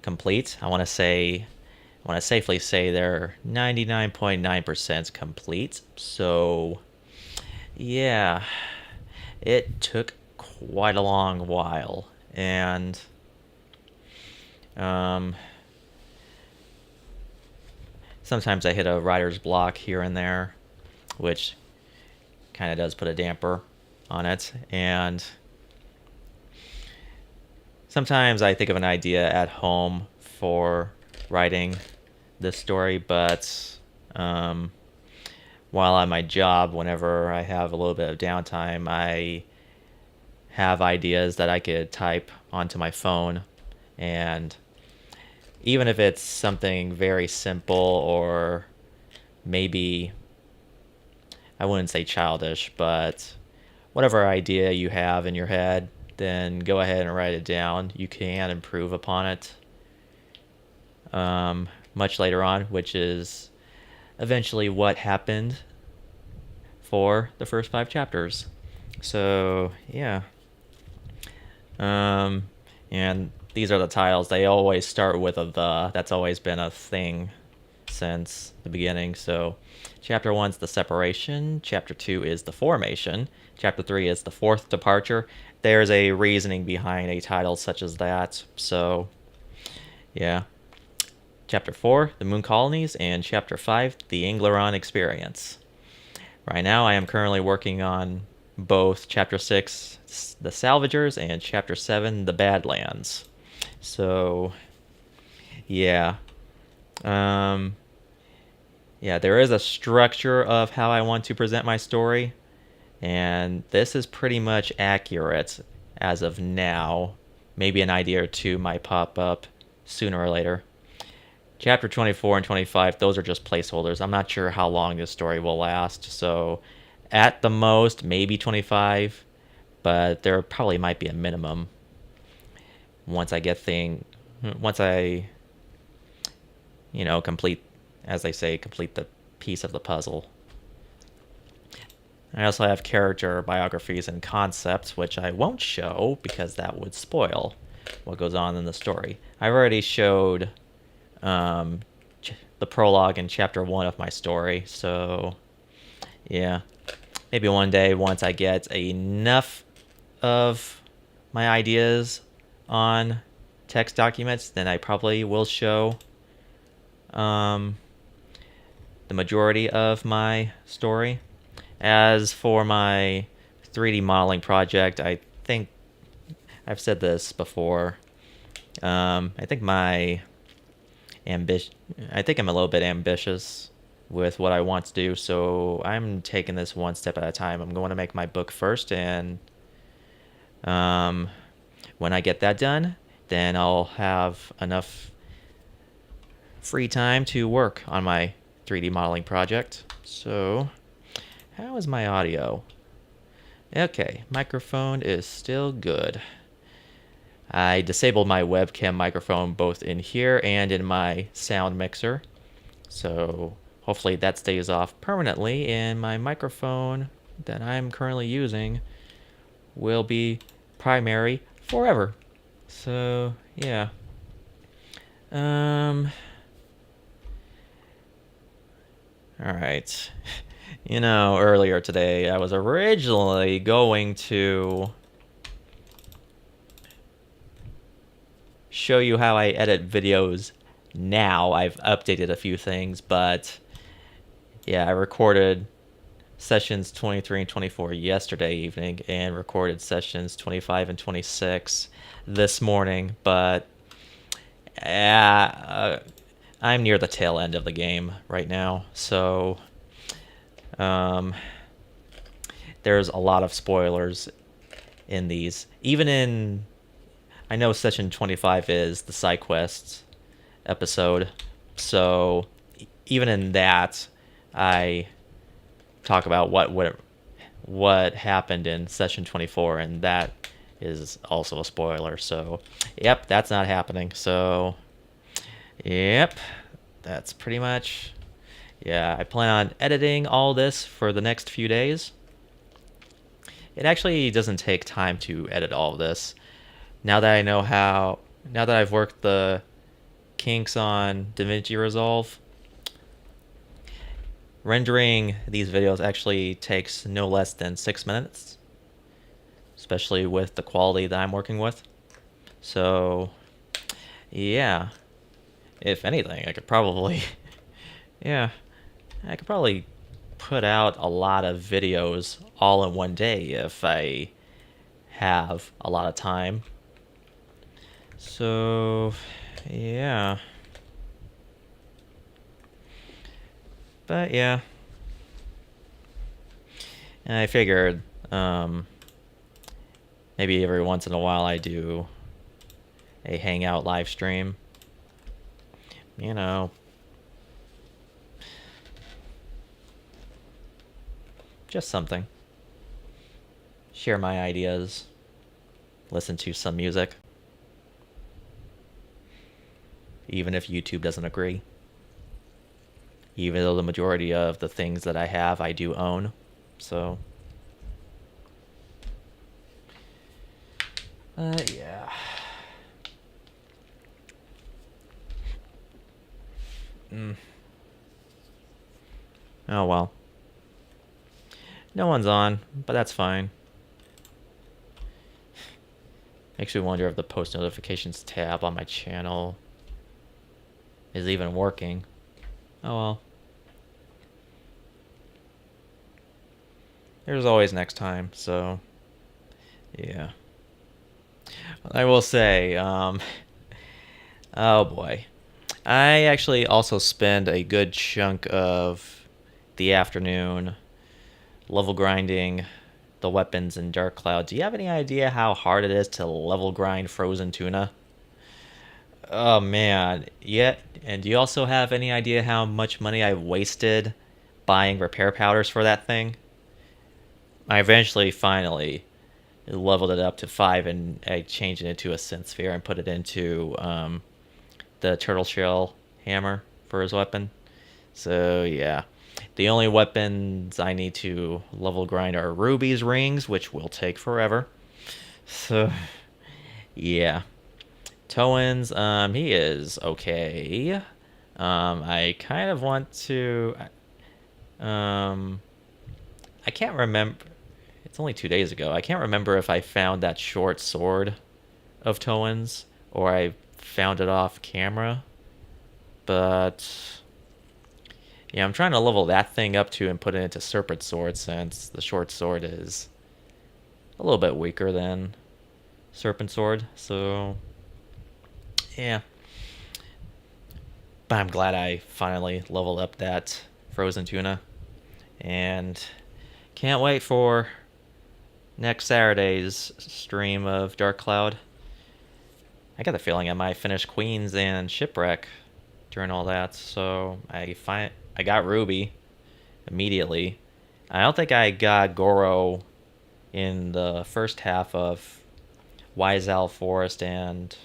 Speaker 1: complete. I want to safely say they're 99.9% complete. So, yeah, it took quite a long while, and sometimes I hit a writer's block here and there, which kind of does put a damper on it, and sometimes I think of an idea at home for writing this story, but while on my job, whenever I have a little bit of downtime, I have ideas that I could type onto my phone, and even if it's something very simple or maybe, I wouldn't say childish, but whatever idea you have in your head, then go ahead and write it down. You can improve upon it much later on, which is eventually what happened for the first 5 chapters. So, yeah. And these are the titles. They always start with a the. That's always been a thing since the beginning. So, chapter 1's the separation. Chapter 2 is the formation. Chapter 3 is the fourth departure. There's a reasoning behind a title such as that. So, yeah. Chapter 4, the Moon Colonies, and Chapter 5, the Engleron Experience. Right now, I am currently working on both Chapter 6, the Salvagers, and Chapter 7, the Badlands. So, yeah. Yeah, there is a structure of how I want to present my story, and this is pretty much accurate as of now. Maybe an idea or two might pop up sooner or later. Chapter 24 and 25, those are just placeholders. I'm not sure how long this story will last, so At the most, maybe 25, but there probably might be a minimum once I once I, complete, as they say, complete the piece of the puzzle. I also have character biographies and concepts, which I won't show because that would spoil what goes on in the story. I've already showed um, the prologue in chapter 1 of my story, so yeah. Maybe one day, once I get enough of my ideas on text documents, then I probably will show the majority of my story. As for my 3D modeling project, I think I've said this before. I think I think I'm a little bit ambitious with what I want to do, so I'm taking this one step at a time. I'm going to make my book first, and when I get that done, then I'll have enough free time to work on my 3D modeling project. So, how is my audio? Okay, microphone is still good. I disabled my webcam microphone both in here and in my sound mixer. So hopefully that stays off permanently, and my microphone that I'm currently using will be primary forever. So yeah. Alright. Earlier today I was originally going to show you how I edit videos now. I've updated a few things, but yeah, I recorded sessions 23 and 24 yesterday evening and recorded sessions 25 and 26 this morning, but I'm near the tail end of the game right now, so there's a lot of spoilers in these. I know session 25 is the side quests episode, so even in that, I talk about what happened in session 24, and that is also a spoiler. So, yep, that's not happening. So, yep, that's pretty much. Yeah, I plan on editing all this for the next few days. It actually doesn't take time to edit all of this. Now that I've worked the kinks on DaVinci Resolve, rendering these videos actually takes no less than 6 minutes, especially with the quality that I'm working with. So, yeah, if anything, I could probably put out a lot of videos all in one day if I have a lot of time. So, yeah. But yeah. And I figured maybe every once in a while I do a Hangout live stream. Just something. Share my ideas. Listen to some music. Even if YouTube doesn't agree. Even though the majority of the things that I have, I do own. So, yeah. Oh well. No one's on, but that's fine. Makes me wonder if the post notifications tab on my channel is even working. Oh well. There's always next time, so yeah. I will say, oh boy. I actually also spend a good chunk of the afternoon level grinding the weapons in Dark Cloud. Do you have any idea how hard it is to level grind frozen tuna? Oh man, yeah. And do you also have any idea how much money I wasted buying repair powders for that thing? I eventually finally leveled it up to 5, and I changed it into a synth sphere and put it into the turtle shell hammer for his weapon. So yeah, the only weapons I need to level grind are Ruby's rings, which will take forever. So yeah, Towen's he is okay. I kind of want to. Um, I can't remember. It's only 2 days ago. I can't remember if I found that short sword of Towen's or I found it off camera. But yeah, I'm trying to level that thing up too and put it into Serpent Sword, since the short sword is a little bit weaker than Serpent Sword. So yeah, but I'm glad I finally leveled up that frozen tuna, and can't wait for next Saturday's stream of Dark Cloud. I got the feeling I might finish Queens and Shipwreck during all that, so I got Ruby immediately. I don't think I got Goro in the first half of Wise Owl Forest and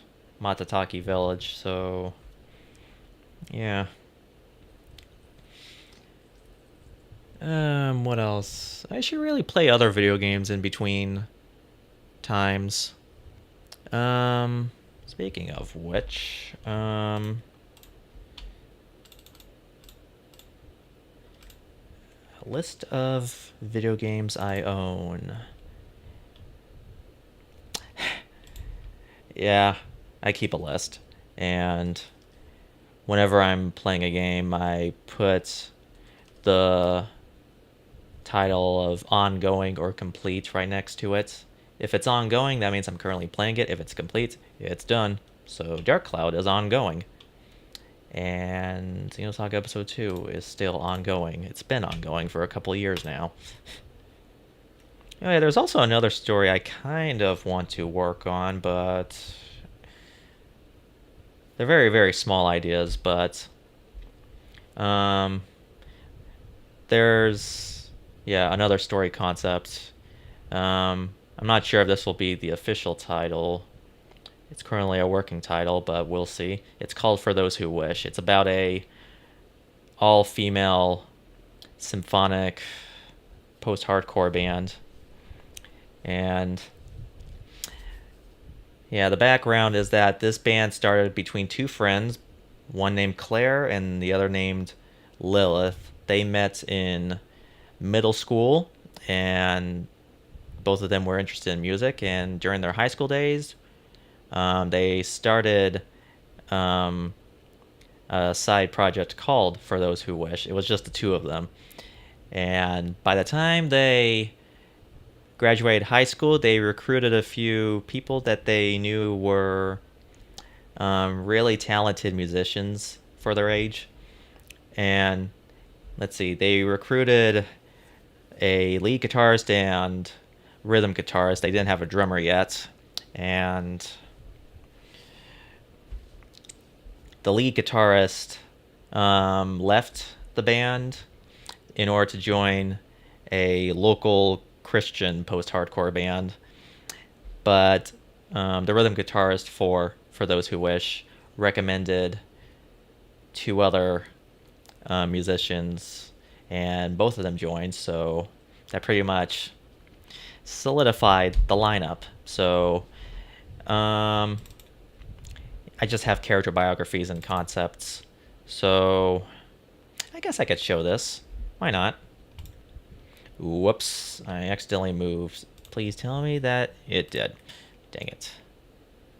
Speaker 1: Matataki Village, so yeah. What else? I should really play other video games in between times. Speaking of which, list of video games I own. Yeah, I keep a list, and whenever I'm playing a game, I put the title of ongoing or complete right next to it. If it's ongoing, that means I'm currently playing it. If it's complete, it's done. So Dark Cloud is ongoing. And Xenosaga Episode 2 is still ongoing. It's been ongoing for a couple of years now. Anyway, there's also another story I kind of want to work on, but they're very, very small ideas, but there's another story concept. I'm not sure if this will be the official title. It's currently a working title, but we'll see. It's called For Those Who Wish. It's about a all-female symphonic post-hardcore band. And yeah, the background is that this band started between two friends, one named Claire and the other named Lilith. They met in middle school, and both of them were interested in music, and during their high school days, they started a side project called For Those Who Wish. It was just the two of them. And by the time they graduated high school, they recruited a few people that they knew were really talented musicians for their age. And let's see, they recruited a lead guitarist and rhythm guitarist. They didn't have a drummer yet. And the lead guitarist left the band in order to join a local Christian post-hardcore band. But the rhythm guitarist for Those Who Wish recommended two other musicians, and both of them joined, so that pretty much solidified the lineup. So I just have character biographies and concepts, so I guess I could show this. Why not? Whoops, I accidentally moved. Please tell me that it did. Dang it.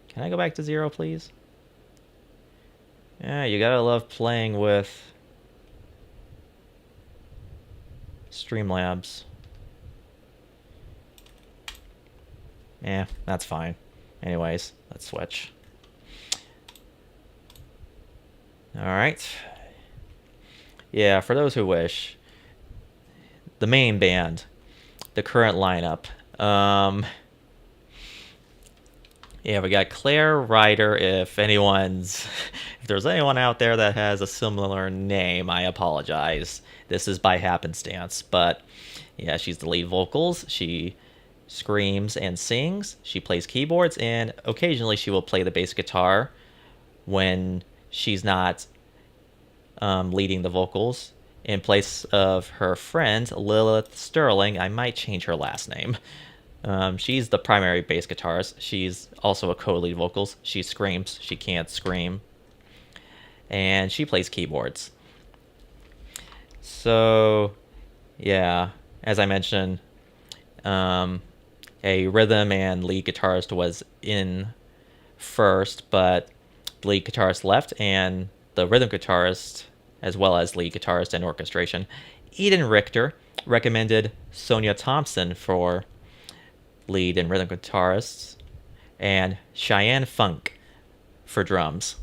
Speaker 1: Can I go back to 0, please? Yeah, you gotta love playing with Streamlabs. Yeah, that's fine. Anyways, let's switch. Alright. Yeah, For Those Who Wish, the main band, the current lineup. Yeah, we got Claire Ryder. If there's anyone out there that has a similar name, I apologize. This is by happenstance, but yeah, she's the lead vocals. She screams and sings. She plays keyboards, and occasionally she will play the bass guitar when she's not leading the vocals. In place of her friend Lilith Sterling, I might change her last name. She's the primary bass guitarist. She's also a co-lead vocals. She screams. She can't scream. And she plays keyboards. So, yeah, as I mentioned, a rhythm and lead guitarist was in first, but the lead guitarist left, and the rhythm guitarist, as well as lead guitarist and orchestration, Eden Richter, recommended Sonia Thompson for lead and rhythm guitarists, and Cheyenne Funk for drums.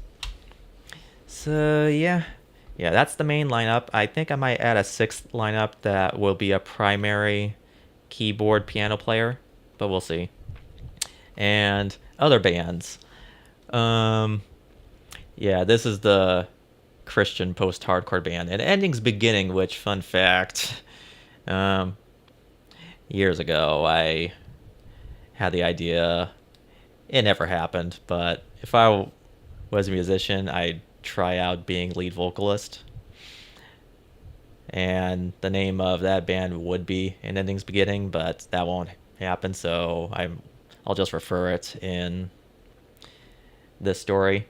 Speaker 1: So yeah, that's the main lineup. I think I might add a sixth lineup that will be a primary keyboard piano player, but we'll see. And other bands. Yeah, this is the Christian post-hardcore band, and Ending's Beginning, which, fun fact, years ago I had the idea. It never happened, but if I was a musician, I'd try out being lead vocalist. And the name of that band would be An Ending's Beginning, but that won't happen, so I'll just refer it in this story.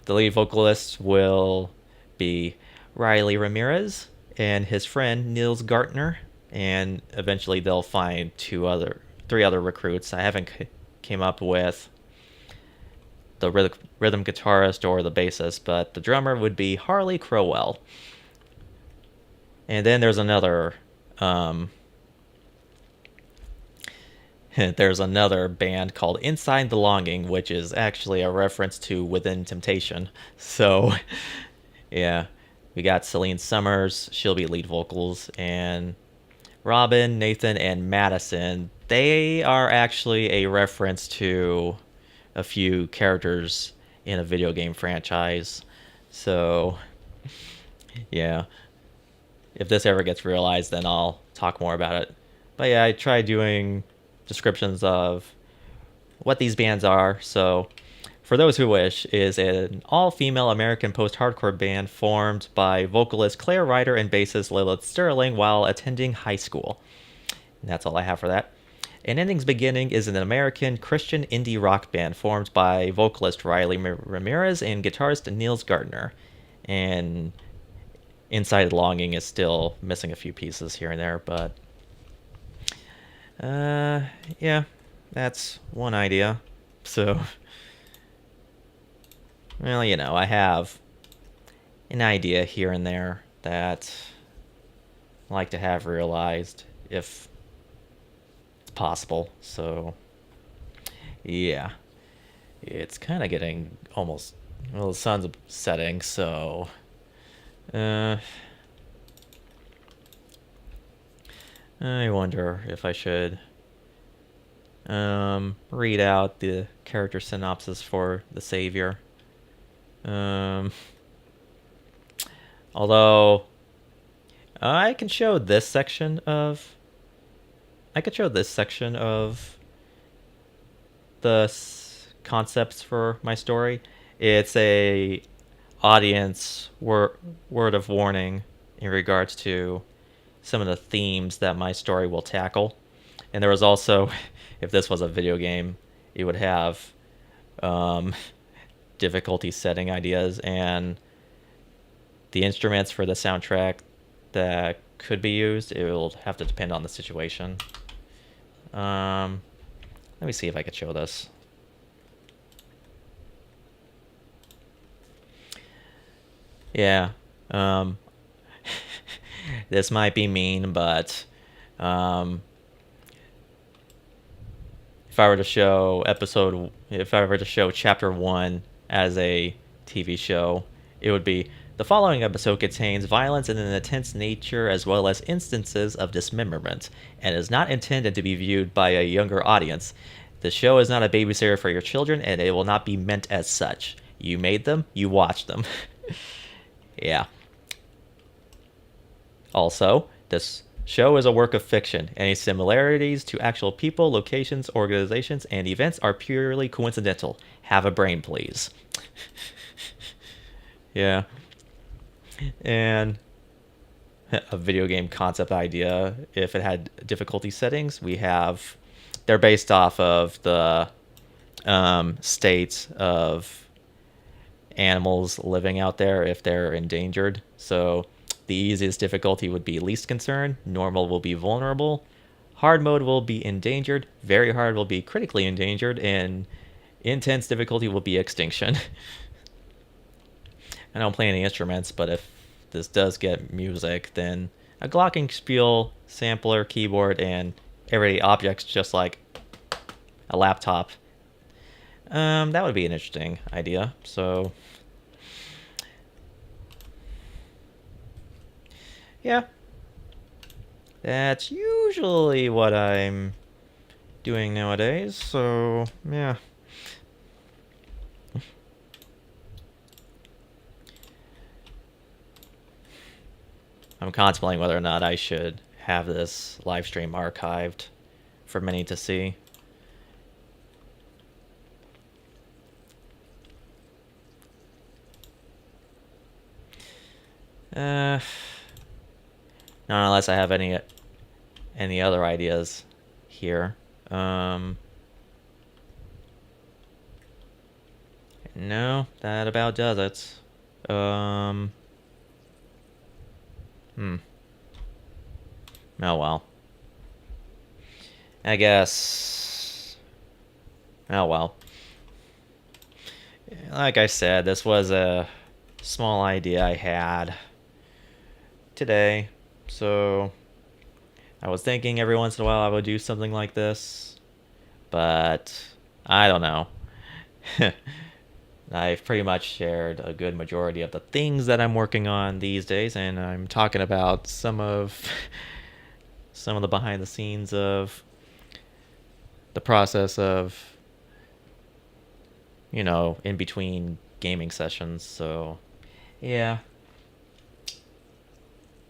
Speaker 1: The lead vocalist will be Riley Ramirez and his friend Niels Gartner, and eventually they'll find three other recruits. I haven't came up with the rhythm guitarist or the bassist, but the drummer would be Harley Crowell. And then there's another there's another band called Inside the Longing, which is actually a reference to Within Temptation. So yeah, we got Celine Summers, she'll be lead vocals, and Robin, Nathan, and Madison, they are actually a reference to a few characters in a video game franchise. So yeah, if this ever gets realized, then I'll talk more about it. But yeah, I tried doing descriptions of what these bands are. So For Those Who Wish is an all-female American post-hardcore band formed by vocalist Claire Ryder and bassist Lilith Sterling while attending high school. And that's all I have for that. An Ending's Beginning is an American Christian indie rock band formed by vocalist Riley Ramirez and guitarist Niels Gardner. And Inside Longing is still missing a few pieces here and there, but yeah, that's one idea. So, well, I have an idea here and there that I like to have realized if it's possible. So, yeah, it's kind of getting almost, well, the sun's setting, so I wonder if I should read out the character synopsis for the Savior. Although I could show this section of the concepts for my story. It's a audience word of warning in regards to some of the themes that my story will tackle. And there was also, if this was a video game, it would have difficulty setting ideas, and the instruments for the soundtrack that could be used, it will have to depend on the situation. Let me see if I could show this. Yeah. This might be mean, but if I were to show chapter 1 as a TV show, it would be: the following episode contains violence in an intense nature as well as instances of dismemberment and is not intended to be viewed by a younger audience. The show is not a babysitter for your children, and it will not be meant as such. You made them, you watch them. Yeah. Also, this show is a work of fiction. Any similarities to actual people, locations, organizations, and events are purely coincidental. Have a brain, please. Yeah. And a video game concept idea, if it had difficulty settings, they're based off of the states of animals living out there if they're endangered. So the easiest difficulty would be least concern, normal will be vulnerable, hard mode will be endangered, very hard will be critically endangered, and intense difficulty will be extinction. I don't play any instruments, but if this does get music, then a glockenspiel, sampler, keyboard, and everyday objects just like a laptop. That would be an interesting idea. So, yeah. That's usually what I'm doing nowadays, so, yeah. I'm contemplating whether or not I should have this live stream archived for many to see. Not unless I have any other ideas here. No, that about does it. Oh well. I guess. Oh well. Like I said, this was a small idea I had today. So I was thinking every once in a while I would do something like this. But I don't know. I've pretty much shared a good majority of the things that I'm working on these days, and I'm talking about some of the behind the scenes of the process of, in between gaming sessions. So, yeah.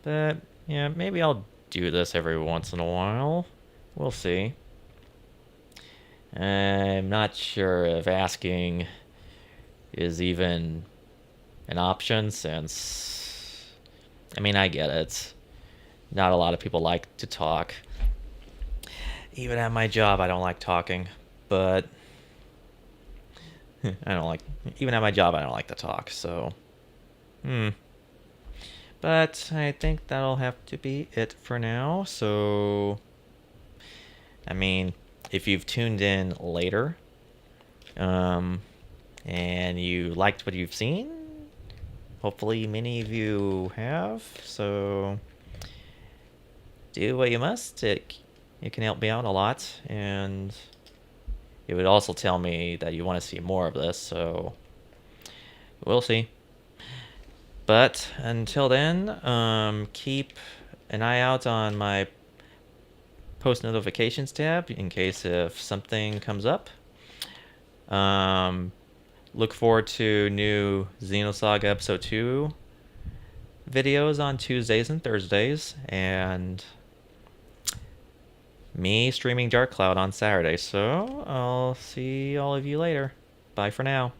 Speaker 1: But, yeah, maybe I'll do this every once in a while. We'll see. I'm not sure if asking is even an option, since, I get it. Not a lot of people like to talk. Even at my job, I don't like talking. But even at my job, I don't like to talk. So, But I think that'll have to be it for now. So, if you've tuned in later, and you liked what you've seen, hopefully many of you have, so do what you must. It can help me out a lot, and it would also tell me that you want to see more of this, so we'll see. But until then, keep an eye out on my post notifications tab in case if something comes up. Look forward to new Xenosaga Episode 2 videos on Tuesdays and Thursdays, and me streaming Dark Cloud on Saturday. So I'll see all of you later. Bye for now.